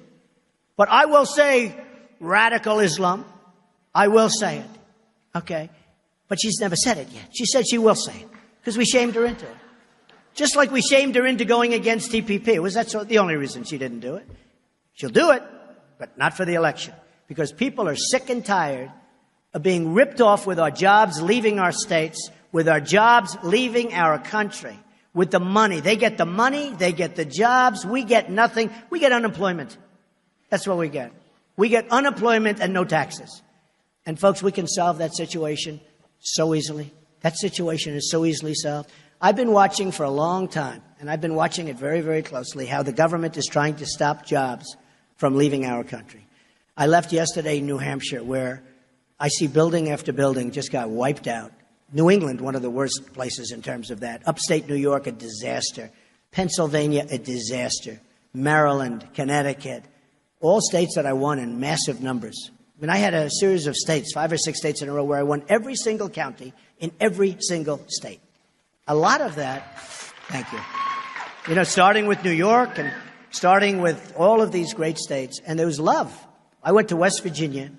but I will say radical Islam. I will say it. Okay. But she's never said it yet. She said she will say it because we shamed her into it. Just like we shamed her into going against TPP. Was that the only reason she didn't do it? She'll do it, but not for the election. Because people are sick and tired of being ripped off with our jobs, leaving our states. with our jobs leaving our country, with the money. They get the money, they get the jobs, we get nothing. We get unemployment. That's what we get. We get unemployment and no taxes. And folks, we can solve that situation so easily. That situation is so easily solved. I've been watching for a long time, and I've been watching it very, very closely, how the government is trying to stop jobs from leaving our country. I left yesterday in New Hampshire, where I see building after building just got wiped out. New England, one of the worst places in terms of that. Upstate New York, a disaster. Pennsylvania, a disaster. Maryland, Connecticut, all states that I won in massive numbers. I mean, I had a series of states, 5 or 6 states in a row, where I won every single county in every single state. A lot of that, thank you. You know, starting with New York and starting with all of these great states, and there was love. I went to West Virginia,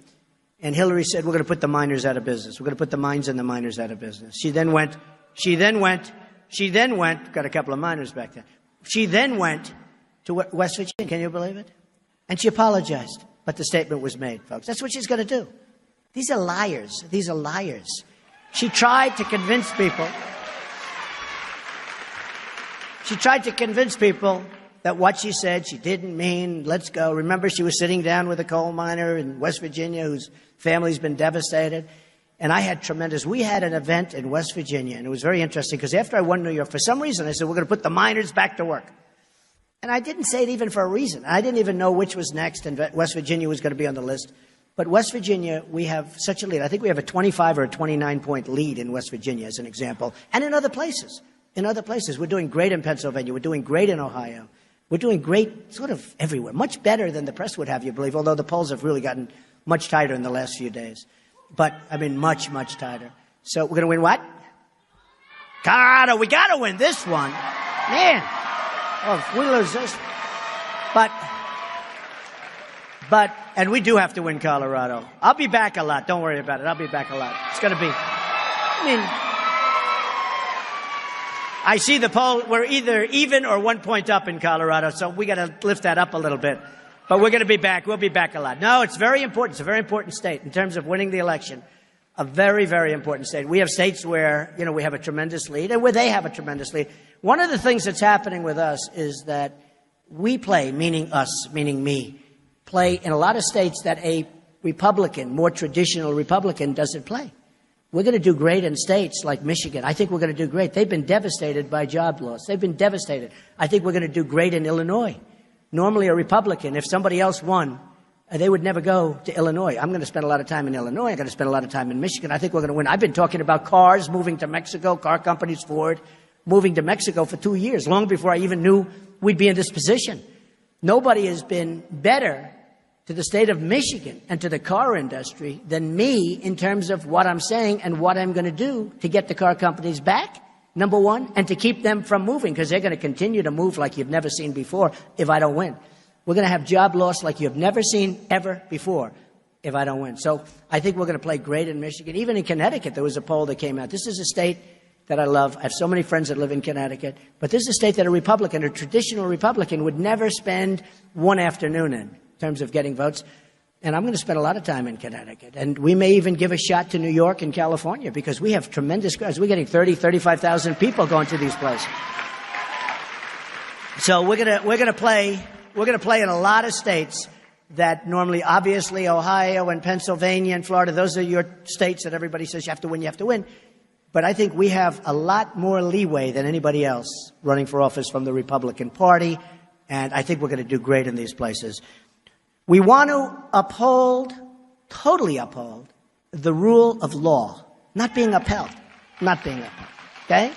and Hillary said, we're going to put the miners out of business. We're going to put the mines and the miners out of business. She then went, got a couple of miners back there. She then went to West Virginia, can you believe it? And she apologized, but the statement was made, folks. That's what she's going to do. These are liars. These are liars. She tried to convince people. She tried to convince people that what she said, she didn't mean, let's go. Remember, she was sitting down with a coal miner in West Virginia whose family's been devastated. And I had we had an event in West Virginia, and it was very interesting because after I won New York, for some reason, I said, we're going to put the miners back to work. And I didn't say it even for a reason. I didn't even know which was next, and West Virginia was going to be on the list. But West Virginia, we have such a lead. I think we have a 25 or a 29-point lead in West Virginia, as an example, and in other places. In other places, we're doing great in Pennsylvania. We're doing great in Ohio. We're doing great sort of everywhere, much better than the press would have you believe, although the polls have really gotten much tighter in the last few days. But, I mean, much, much tighter. So we're going to win what? Colorado. We got to win this one. Man. Oh, if we lose this. But, and we do have to win Colorado. I'll be back a lot. Don't worry about it. I'll be back a lot. It's going to be, I see the poll. We're either even or 1 point up in Colorado, so we got to lift that up a little bit. But we're going to be back. We'll be back a lot. No, it's very important. It's a very important state in terms of winning the election. A very, very important state. We have states where, you know, we have a tremendous lead and where they have a tremendous lead. One of the things that's happening with us is that we play, meaning us, meaning me, play in a lot of states that a Republican, more traditional Republican, doesn't play. We're going to do great in states like Michigan. I think we're going to do great. They've been devastated by job loss. They've been devastated. I think we're going to do great in Illinois. Normally a Republican, if somebody else won, they would never go to Illinois. I'm going to spend a lot of time in Illinois. I'm going to spend a lot of time in Michigan. I think we're going to win. I've been talking about cars moving to Mexico, car companies, Ford, moving to Mexico for 2 years, long before I even knew we'd be in this position. Nobody has been better to the state of Michigan and to the car industry than me in terms of what I'm saying and what I'm going to do to get the car companies back, number one, and to keep them from moving, because they're going to continue to move like you've never seen before if I don't win. We're going to have job loss like you've never seen ever before if I don't win. So I think we're going to play great in Michigan. Even in Connecticut, there was a poll that came out. This is a state that I love. I have so many friends that live in Connecticut. But this is a state that a Republican, a traditional Republican, would never spend one afternoon in terms of getting votes. And I'm going to spend a lot of time in Connecticut. And we may even give a shot to New York and California because we have tremendous crowds. We're getting 30, 35,000 people going to these places. So we're going to play in a lot of states that normally, obviously, Ohio and Pennsylvania and Florida, those are your states that everybody says you have to win, you have to win. But I think we have a lot more leeway than anybody else running for office from the Republican Party. And I think we're going to do great in these places. We want to totally uphold, the rule of law, not being upheld, okay?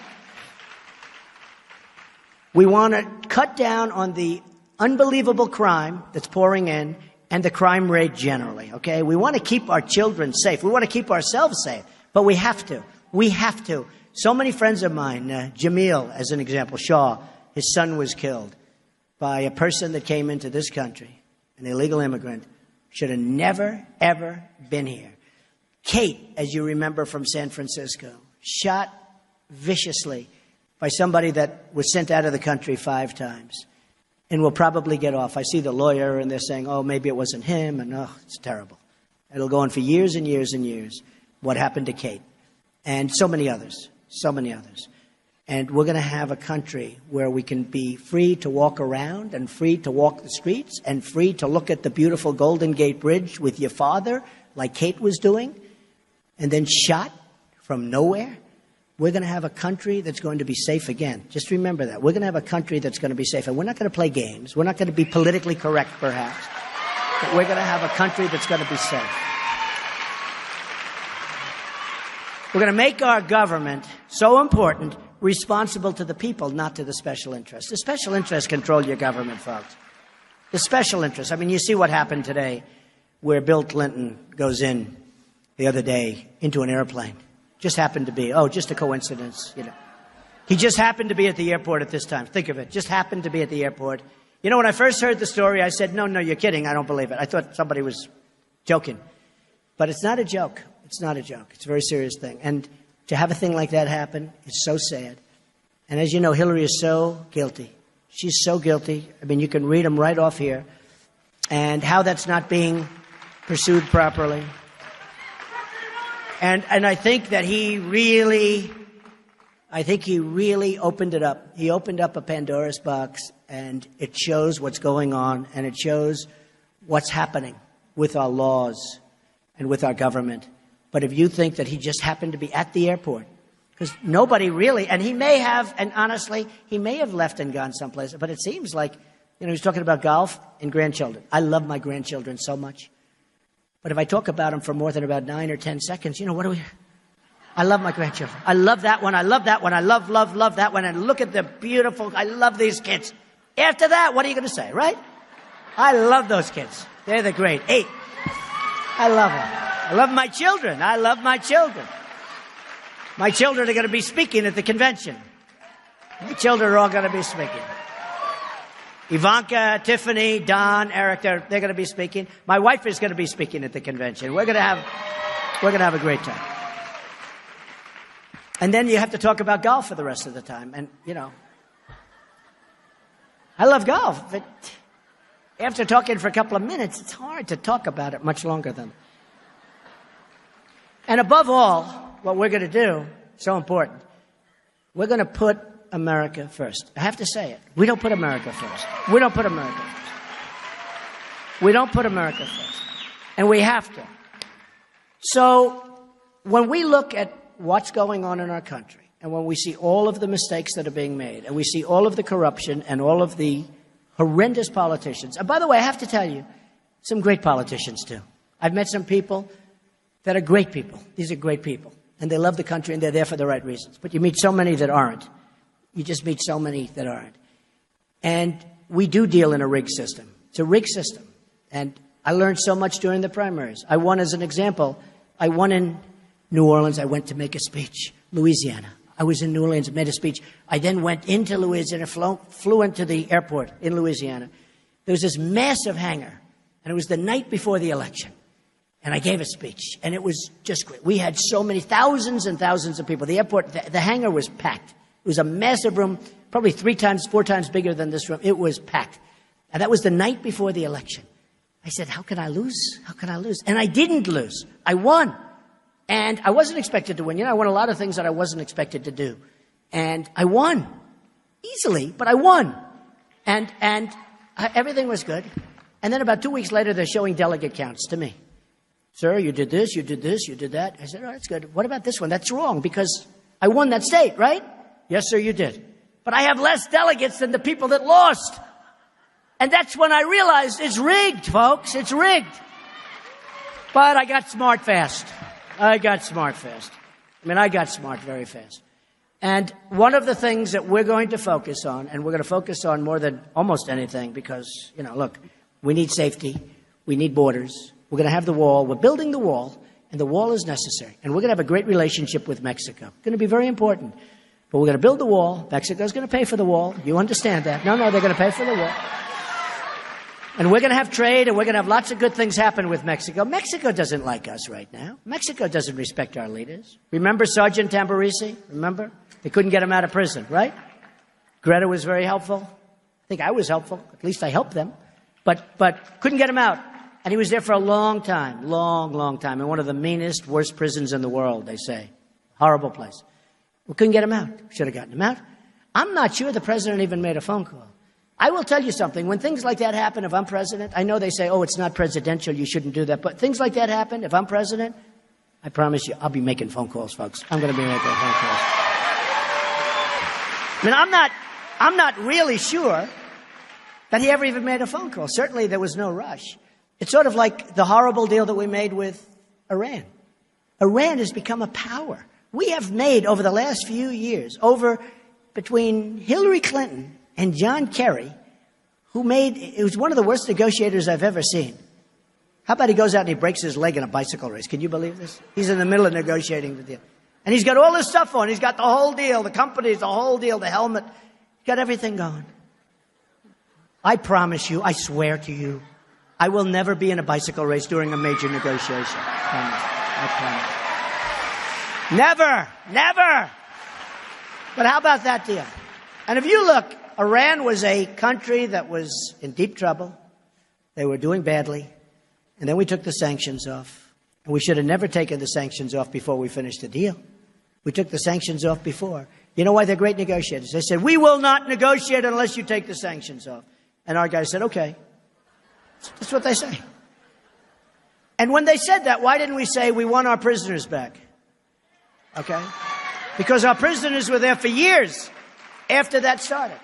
We want to cut down on the unbelievable crime that's pouring in and the crime rate generally, okay? We want to keep our children safe. We want to keep ourselves safe, but we have to. We have to. So many friends of mine, Jamil, as an example, Shaw, his son was killed by a person that came into this country, an illegal immigrant, should have never, ever been here. Kate, as you remember from San Francisco, shot viciously by somebody that was sent out of the country 5 times and will probably get off. I see the lawyer and they're saying, oh, maybe it wasn't him, and oh, it's terrible. It'll go on for years and years and years, what happened to Kate. And so many others. so many others. And we're going to have a country where we can be free to walk around and free to walk the streets and free to look at the beautiful Golden Gate Bridge with your father, like Kate was doing, and then shot from nowhere. We're going to have a country that's going to be safe again. Just remember that. We're going to have a country that's going to be safe. And we're not going to play games. We're not going to be politically correct, perhaps. But we're going to have a country that's going to be safe. We're going to make our government so important, responsible to the people, not to the special interests. The special interests control your government, folks. The special interests. I mean, you see what happened today where Bill Clinton goes in the other day into an airplane. Just happened to be, just a coincidence, you know. He just happened to be at the airport at this time. Think of it. Just happened to be at the airport. You know, when I first heard the story, I said, no, you're kidding. I don't believe it. I thought somebody was joking. But it's not a joke. It's not a joke. It's a very serious thing. And to have a thing like that happen is so sad. And as you know, Hillary is so guilty. She's so guilty. I mean, you can read them right off here. And how that's not being pursued properly. And I think that he really opened it up. He opened up a Pandora's box, and it shows what's going on, and it shows what's happening with our laws and with our government. But if you think that he just happened to be at the airport, because nobody really, and he may have, and honestly, he may have left and gone someplace, but it seems like, you know, he's talking about golf and grandchildren. I love my grandchildren so much. But if I talk about them for more than about 9 or 10 seconds, you know, I love my grandchildren. I love that one. I love that one. I love that one. And look at the beautiful, I love these kids. After that, what are you going to say, right? I love those kids. They're the great 8. I love them. I love my children. I love my children. My children are going to be speaking at the convention. My children are all going to be speaking. Ivanka, Tiffany, Don, Eric, they're going to be speaking. My wife is going to be speaking at the convention. We're going to have a great time. And then you have to talk about golf for the rest of the time. And, you know, I love golf, but after talking for a couple of minutes, it's hard to talk about it much longer than. And above all, what we're going to do, so important, we're going to put America first. I have to say it. We don't put America first. We don't put America first. We don't put America first. And we have to. So when we look at what's going on in our country, and when we see all of the mistakes that are being made, and we see all of the corruption and all of the horrendous politicians, and by the way, I have to tell you, some great politicians too. I've met some people that are great people. These are great people. And they love the country and they're there for the right reasons. But you meet so many that aren't. You just meet so many that aren't. And we do deal in a rigged system. It's a rigged system. And I learned so much during the primaries. I won, as an example, I won in New Orleans. I went to make a speech. Louisiana. I was in New Orleans, made a speech. I then went into Louisiana, flew into the airport in Louisiana. There was this massive hangar. And it was the night before the election. And I gave a speech. And it was just great. We had so many, thousands and thousands of people. The airport, the hangar was packed. It was a massive room, probably 4 times bigger than this room. It was packed. And that was the night before the election. I said, how can I lose? How can I lose? And I didn't lose. I won. And I wasn't expected to win. You know, I won a lot of things that I wasn't expected to do. And I won. Easily, but I won. And everything was good. And then about 2 weeks later, they're showing delegate counts to me. Sir, you did this, you did this, you did that. I said, oh, that's good. What about this one? That's wrong because I won that state, right? Yes, sir, you did. But I have less delegates than the people that lost. And that's when I realized it's rigged, folks. It's rigged. But I got smart fast. I got smart very fast. And one of the things that we're going to focus on, and we're going to focus on more than almost anything because, you know, look, we need safety. We need borders. We're going to have the wall. We're building the wall, and the wall is necessary. And we're going to have a great relationship with Mexico. It's going to be very important. But we're going to build the wall. Mexico's going to pay for the wall. You understand that. No, they're going to pay for the wall. And we're going to have trade, and we're going to have lots of good things happen with Mexico. Mexico doesn't like us right now. Mexico doesn't respect our leaders. Remember Sergeant Tamburisi? Remember? They couldn't get him out of prison, right? Greta was very helpful. I think I was helpful. At least I helped them. But couldn't get him out. And he was there for a long time, long time, in one of the meanest, worst prisons in the world, they say. Horrible place. We couldn't get him out. Should have gotten him out. I'm not sure the president even made a phone call. I will tell you something. When things like that happen, if I'm president, I know they say, oh, it's not presidential, you shouldn't do that. But things like that happen, if I'm president, I promise you, I'll be making phone calls, folks. I'm going to be making phone calls. I mean, I'm not really sure that he ever even made a phone call. Certainly there was no rush. It's sort of like the horrible deal that we made with Iran. Iran has become a power. We have made over the last few years, between Hillary Clinton and John Kerry, it was one of the worst negotiators I've ever seen. How about he goes out and he breaks his leg in a bicycle race? Can you believe this? He's in the middle of negotiating the deal. And he's got all this stuff on. He's got the whole deal, the companies, the whole deal, the helmet. He's got everything going. I promise you, I swear to you, I will never be in a bicycle race during a major negotiation. I promise. Never, never. But how about that deal? And if you look, Iran was a country that was in deep trouble. They were doing badly. And then we took the sanctions off. And we should have never taken the sanctions off before we finished the deal. We took the sanctions off before. You know why they're great negotiators? They said, we will not negotiate unless you take the sanctions off. And our guys said, okay. That's what they say. And when they said that, why didn't we say we want our prisoners back? Okay? Because our prisoners were there for years after that started.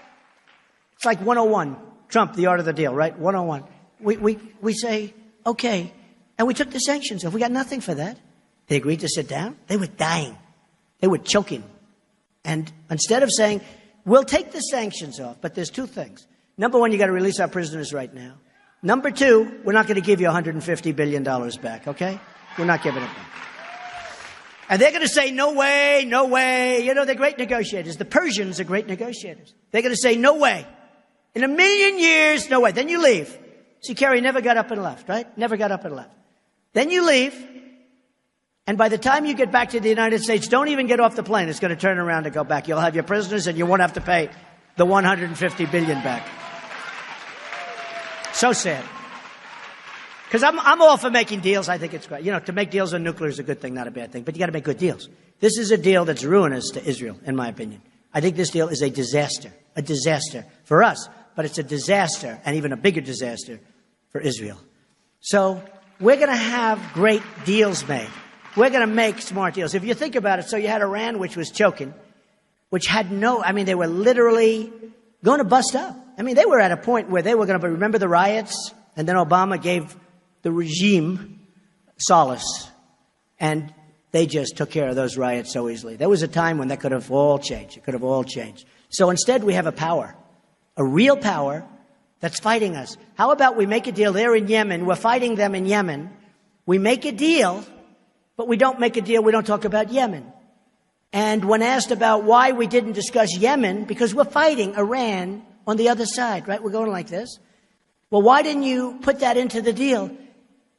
It's like 101. Trump, the art of the deal, right? 101. We say, okay. And we took the sanctions off. We got nothing for that. They agreed to sit down. They were dying. They were choking. And instead of saying, we'll take the sanctions off, but there's two things. Number one, you got to release our prisoners right now. Number two, we're not going to give you $150 billion back, okay? We're not giving it back. And they're going to say, no way, no way. You know, they're great negotiators. The Persians are great negotiators. They're going to say, no way. In a million years, no way. Then you leave. See, Kerry never got up and left, right? Never got up and left. Then you leave. And by the time you get back to the United States, don't even get off the plane. It's going to turn around and go back. You'll have your prisoners and you won't have to pay the $150 billion back. So sad. Because I'm all for making deals. I think it's great. You know, to make deals on nuclear is a good thing, not a bad thing. But you got to make good deals. This is a deal that's ruinous to Israel, in my opinion. I think this deal is a disaster for us. But it's a disaster, and even a bigger disaster, for Israel. So we're going to have great deals made. We're going to make smart deals. If you think about it, so you had Iran, which was choking, which had they were literally going to bust up. I mean, they were at a point where they were going to remember the riots, and then Obama gave the regime solace, and they just took care of those riots so easily. There was a time when that could have all changed. It could have all changed. So instead, we have a power, a real power that's fighting us. How about we make a deal? They're in Yemen. We're fighting them in Yemen. We make a deal, but we don't make a deal. We don't talk about Yemen. And when asked about why we didn't discuss Yemen, because we're fighting Iran on the other side, right? We're going like this. Well, why didn't you put that into the deal?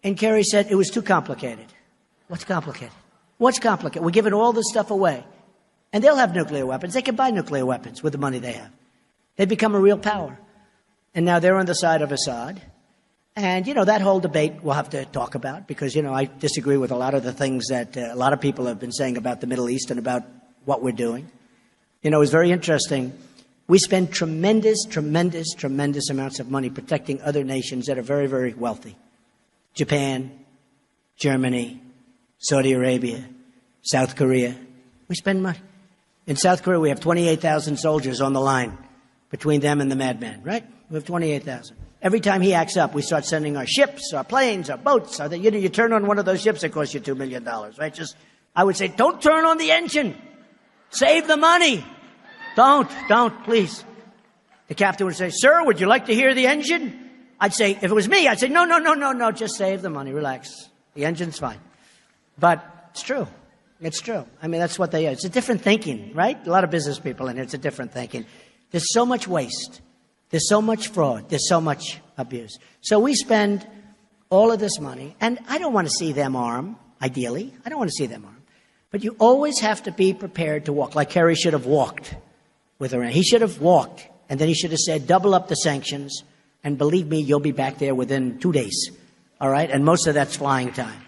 And Kerry said it was too complicated. What's complicated? What's complicated? We're giving all this stuff away. And they'll have nuclear weapons. They can buy nuclear weapons with the money they have. They become a real power. And now they're on the side of Assad. And, you know, that whole debate we'll have to talk about because, you know, I disagree with a lot of the things that a lot of people have been saying about the Middle East and about what we're doing. You know, it's very interesting. We spend tremendous amounts of money protecting other nations that are very, very wealthy. Japan, Germany, Saudi Arabia, South Korea. We spend money. In South Korea, we have 28,000 soldiers on the line between them and the madman, right? We have 28,000. Every time he acts up, we start sending our ships, our planes, our boats. You turn on one of those ships, it costs you $2 million, right? I would say, don't turn on the engine. Save the money. Don't, please. The captain would say, sir, would you like to hear the engine? I'd say, if it was me, I'd say, no, just save the money, relax. The engine's fine. But it's true. It's true. I mean, that's what they are. It's a different thinking, right? A lot of business people in here, it's a different thinking. There's so much waste. There's so much fraud. There's so much abuse. So we spend all of this money, and I don't want to see them armed, ideally. I don't want to see them armed. But you always have to be prepared to walk, like Kerry should have walked with Iran. He should have walked, and then he should have said, double up the sanctions, and believe me, you'll be back there within 2 days. All right? And most of that's flying time.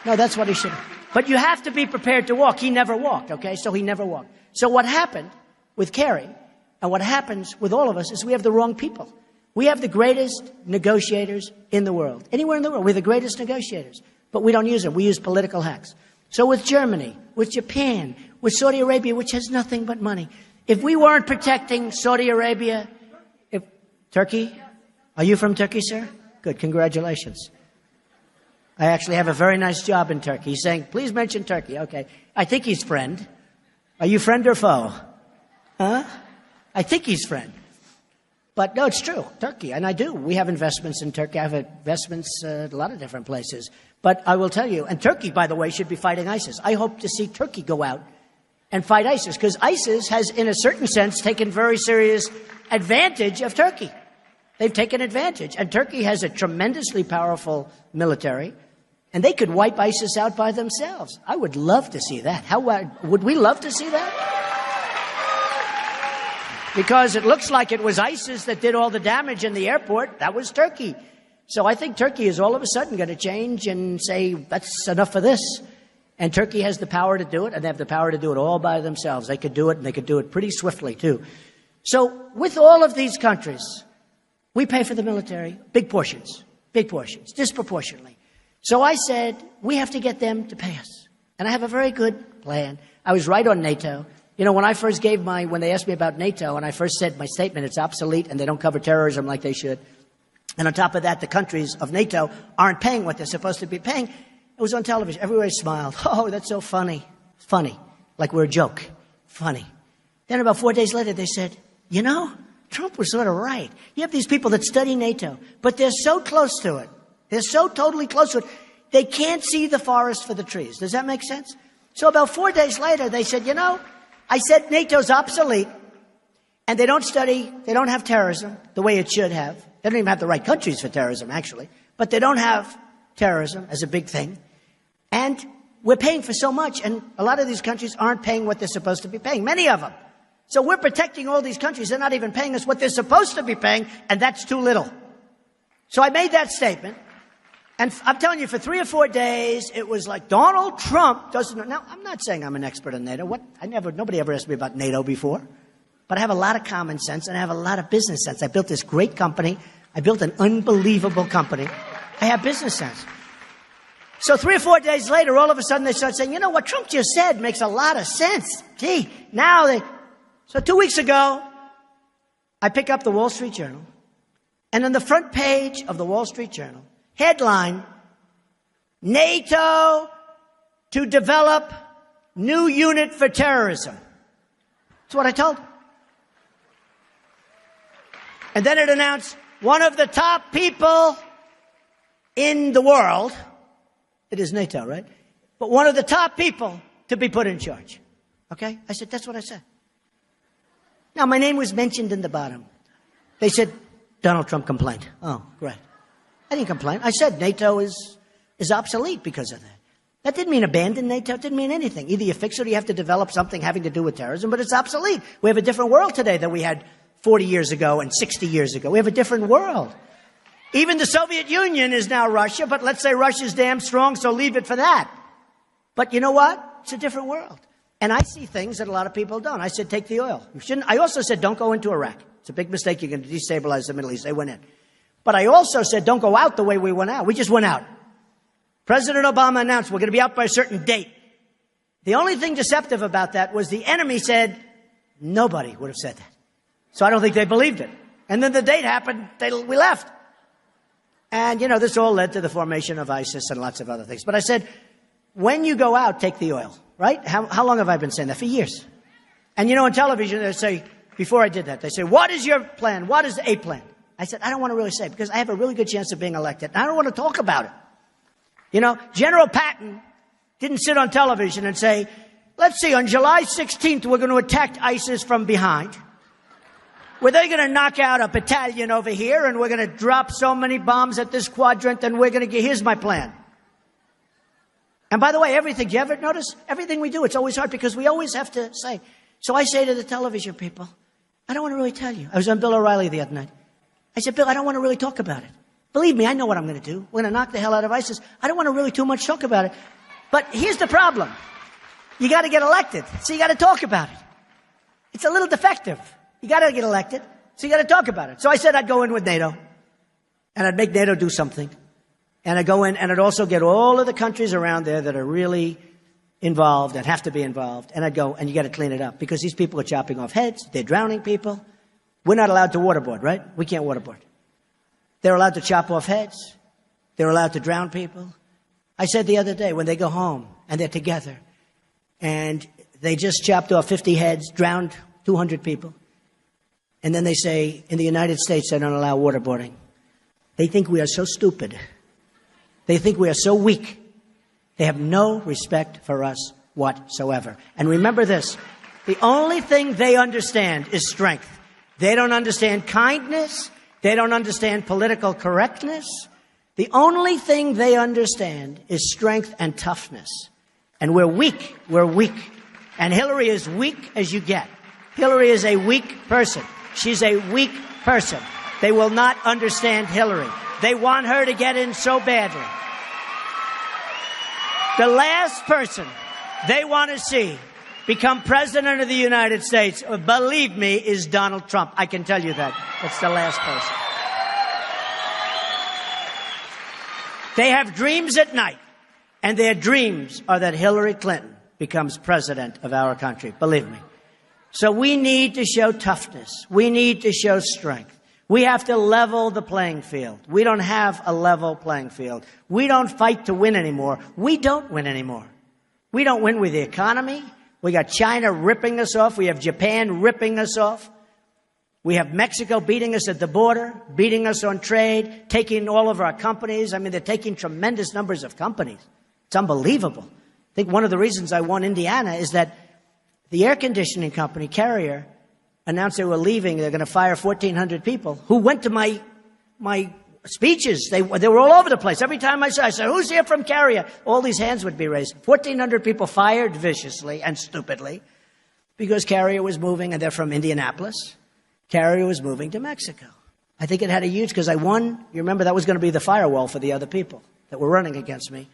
No, that's what he should have. But you have to be prepared to walk. He never walked, okay? So he never walked. So what happened with Kerry and what happens with all of us is we have the wrong people. We have the greatest negotiators in the world. Anywhere in the world, we're the greatest negotiators. But we don't use them. We use political hacks. So with Germany, with Japan, with Saudi Arabia, which has nothing but money. If we weren't protecting Saudi Arabia, Turkey? Are you from Turkey, sir? Good, congratulations. I actually have a very nice job in Turkey. He's saying, please mention Turkey. Okay. I think he's friend. Are you friend or foe? Huh? I think he's friend. But no, it's true. Turkey. And I do. We have investments in Turkey. I have investments in a lot of different places. But I will tell you, and Turkey, by the way, should be fighting ISIS. I hope to see Turkey go out and fight ISIS, because ISIS has, in a certain sense, taken very serious advantage of Turkey. They've taken advantage. And Turkey has a tremendously powerful military. And they could wipe ISIS out by themselves. I would love to see that. How would we love to see that? Because it looks like it was ISIS that did all the damage in the airport. That was Turkey. So I think Turkey is all of a sudden going to change and say, that's enough of this. And Turkey has the power to do it, and they have the power to do it all by themselves. They could do it, and they could do it pretty swiftly, too. So with all of these countries, we pay for the military, big portions, disproportionately. So I said, we have to get them to pay us. And I have a very good plan. I was right on NATO. You know, when they asked me about NATO, and I first said my statement, it's obsolete and they don't cover terrorism like they should. And on top of that, the countries of NATO aren't paying what they're supposed to be paying. It was on television. Everybody smiled. Oh, that's so funny. Funny. Like we're a joke. Funny. Then about 4 days later, they said, you know, Trump was sort of right. You have these people that study NATO, but they're so close to it. They're so totally close to it. They can't see the forest for the trees. Does that make sense? So about 4 days later, they said, you know, I said NATO's obsolete, and they don't have terrorism the way it should have. They don't even have the right countries for terrorism, actually. But they don't have terrorism as a big thing. And we're paying for so much, and a lot of these countries aren't paying what they're supposed to be paying, many of them. So we're protecting all these countries. They're not even paying us what they're supposed to be paying, and that's too little. So I made that statement. And I'm telling you, for 3 or 4 days, it was like Donald Trump doesn't know. Now, I'm not saying I'm an expert on NATO. Nobody ever asked me about NATO before. But I have a lot of common sense, and I have a lot of business sense. I built this great company. I built an unbelievable company. I have business sense. So 3 or 4 days later, all of a sudden, they start saying, you know, what Trump just said makes a lot of sense. Gee, So 2 weeks ago, I pick up the Wall Street Journal, and on the front page of the Wall Street Journal, headline, NATO to develop new unit for terrorism. That's what I told them. And then it announced one of the top people in the world, it is NATO, right? But one of the top people to be put in charge. Okay? I said, that's what I said. Now, my name was mentioned in the bottom. They said, Donald Trump complained. Oh, great. I didn't complain. I said NATO is obsolete because of that. That didn't mean abandon NATO. It didn't mean anything. Either you fix it or you have to develop something having to do with terrorism, but it's obsolete. We have a different world today than we had 40 years ago and 60 years ago. We have a different world. Even the Soviet Union is now Russia, but let's say Russia's damn strong, so leave it for that. But you know what? It's a different world. And I see things that a lot of people don't. I said, take the oil. I also said, don't go into Iraq. It's a big mistake. You're going to destabilize the Middle East. They went in. But I also said, don't go out the way we went out. We just went out. President Obama announced we're going to be out by a certain date. The only thing deceptive about that was the enemy said, nobody would have said that. So I don't think they believed it. And then the date happened, we left. And, you know, this all led to the formation of ISIS and lots of other things. But I said, when you go out, take the oil, right? How long have I been saying that? For years. And, you know, on television, they say, before I did that, they say, what is your plan? What is a plan? I said, I don't want to really say, because I have a really good chance of being elected. And I don't want to talk about it. You know, General Patton didn't sit on television and say, let's see, on July 16th, we're going to attack ISIS from behind. Where they're going to knock out a battalion over here, and we're going to drop so many bombs at this quadrant, and we're going to get, here's my plan. And by the way, everything, do you ever notice? Everything we do, it's always hard because we always have to say. So I say to the television people, I don't want to really tell you. I was on Bill O'Reilly the other night. I said, Bill, I don't want to really talk about it. Believe me, I know what I'm going to do. We're going to knock the hell out of ISIS. I don't want to really too much talk about it. But here's the problem. You got to get elected, so you got to talk about it. It's a little defective. You got to get elected, so you got to talk about it. So I said I'd go in with NATO, and I'd make NATO do something. And I'd go in, and I'd also get all of the countries around there that are really involved and have to be involved. And I'd go, and you got to clean it up, because these people are chopping off heads. They're drowning people. We're not allowed to waterboard, right? We can't waterboard. They're allowed to chop off heads. They're allowed to drown people. I said the other day, when they go home and they're together and they just chopped off 50 heads, drowned 200 people, and then they say, in the United States, they don't allow waterboarding. They think we are so stupid. They think we are so weak. They have no respect for us whatsoever. And remember this, the only thing they understand is strength. They don't understand kindness. They don't understand political correctness. The only thing they understand is strength and toughness. And we're weak. We're weak. And Hillary is weak as you get. Hillary is a weak person. She's a weak person. They will not understand Hillary. They want her to get in so badly. The last person they want to see become president of the United States, believe me, is Donald Trump. I can tell you that. That's the last person. They have dreams at night, and their dreams are that Hillary Clinton becomes president of our country. Believe me. So we need to show toughness. We need to show strength. We have to level the playing field. We don't have a level playing field. We don't fight to win anymore. We don't win anymore. We don't win with the economy. We got China ripping us off. We have Japan ripping us off. We have Mexico beating us at the border, beating us on trade, taking all of our companies. I mean, they're taking tremendous numbers of companies. It's unbelievable. I think one of the reasons I won Indiana is that the air conditioning company, Carrier, announced they were leaving. They're going to fire 1,400 people who went to my speeches. They were all over the place. Every time I said, who's here from Carrier? All these hands would be raised. 1,400 people fired viciously and stupidly because Carrier was moving, and they're from Indianapolis. Carrier was moving to Mexico. I think it had a huge, because I won. You remember that was going to be the firewall for the other people that were running against me.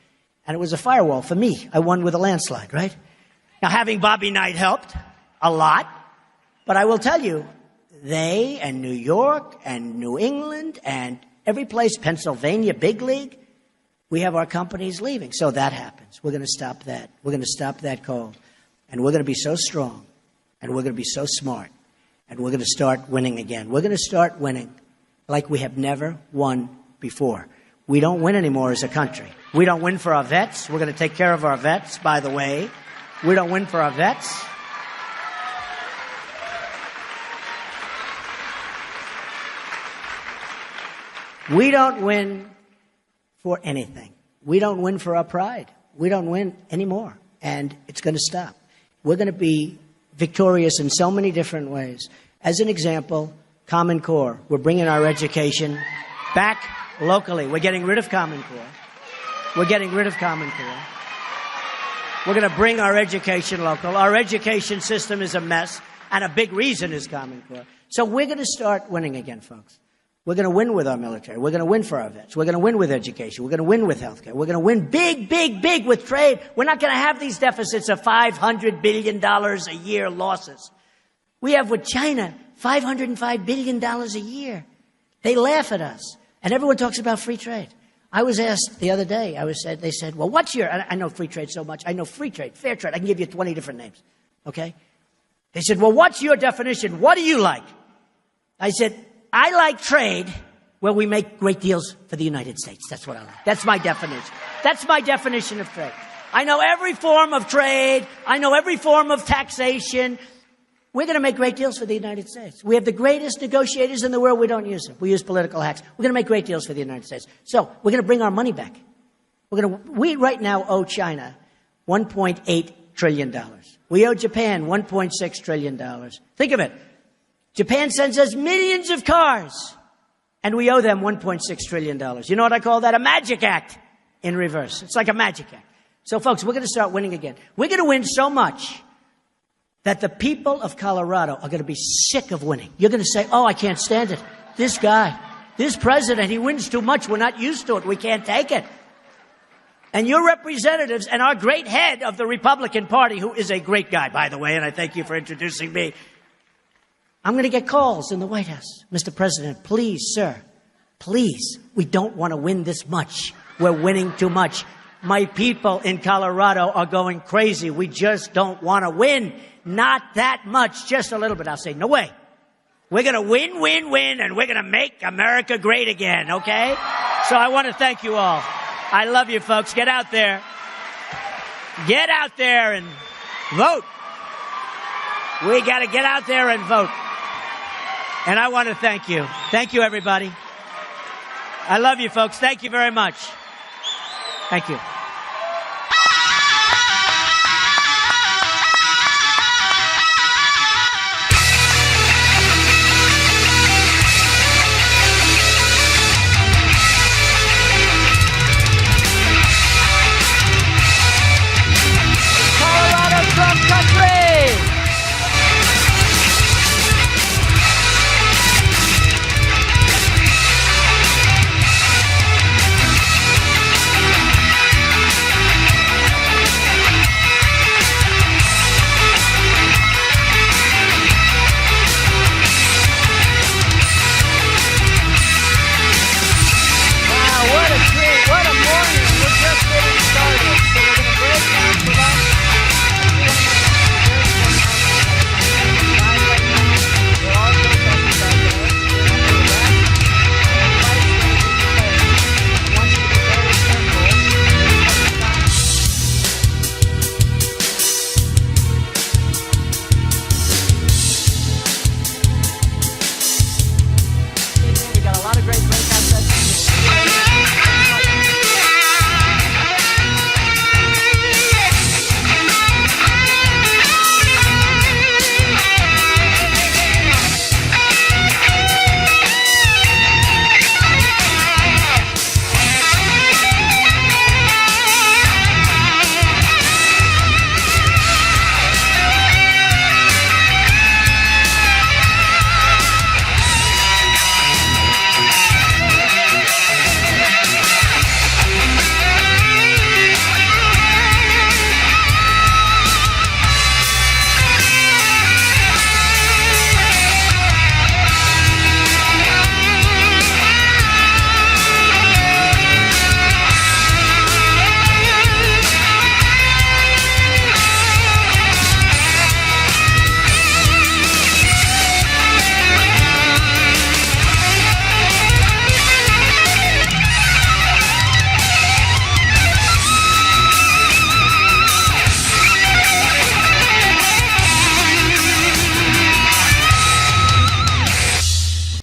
And it was a firewall for me. I won with a landslide, right? Now, having Bobby Knight helped a lot. But I will tell you, they and New York and New England and every place, Pennsylvania, big league, we have our companies leaving. So that happens. We're going to stop that. We're going to stop that cold. And we're going to be so strong. And we're going to be so smart. And we're going to start winning again. We're going to start winning like we have never won before. We don't win anymore as a country. We don't win for our vets. We're going to take care of our vets, by the way. We don't win for our vets. We don't win for anything. We don't win for our pride. We don't win anymore. And it's going to stop. We're going to be victorious in so many different ways. As an example, Common Core. We're bringing our education back locally. We're getting rid of Common Core. We're getting rid of Common Core. We're going to bring our education local. Our education system is a mess, and a big reason is Common Core. So we're going to start winning again, folks. We're going to win with our military. We're going to win for our vets. We're going to win with education. We're going to win with healthcare. We're going to win big, big, big with trade. We're not going to have these deficits of $500 billion a year losses. We have with China $505 billion a year. They laugh at us. And everyone talks about free trade. I was asked the other day, they said, well, what's your, I know free trade so much. I know free trade, fair trade. I can give you 20 different names. Okay? They said, well, what's your definition? What do you like? I said, I like trade where we make great deals for the United States. That's what I like. That's my definition. That's my definition of trade. I know every form of trade. I know every form of taxation. We're going to make great deals for the United States. We have the greatest negotiators in the world. We don't use them. We use political hacks. We're going to make great deals for the United States. So we're going to bring our money back. We right now owe China $1.8 trillion. We owe Japan $1.6 trillion. Think of it. Japan sends us millions of cars, and we owe them $1.6 trillion. You know what I call that? A magic act in reverse. It's like a magic act. So, folks, we're going to start winning again. We're going to win so much that the people of Colorado are going to be sick of winning. You're going to say, oh, I can't stand it. This guy, this president, he wins too much. We're not used to it. We can't take it. and your representatives and our great head of the Republican Party, who is a great guy, by the way, and I thank you for introducing me. I'm going to get calls in the White House. Mr. President, please, sir, please, we don't want to win this much. We're winning too much. My people in Colorado are going crazy. We just don't want to win. Not that much, just a little bit. I'll say, no way. We're going to win, win, win, and we're going to make America great again, okay? So I want to thank you all. I love you, folks. Get out there. Get out there and vote. We got to get out there and vote. And I want to thank you. Thank you, everybody. I love you, folks. Thank you very much. Thank you.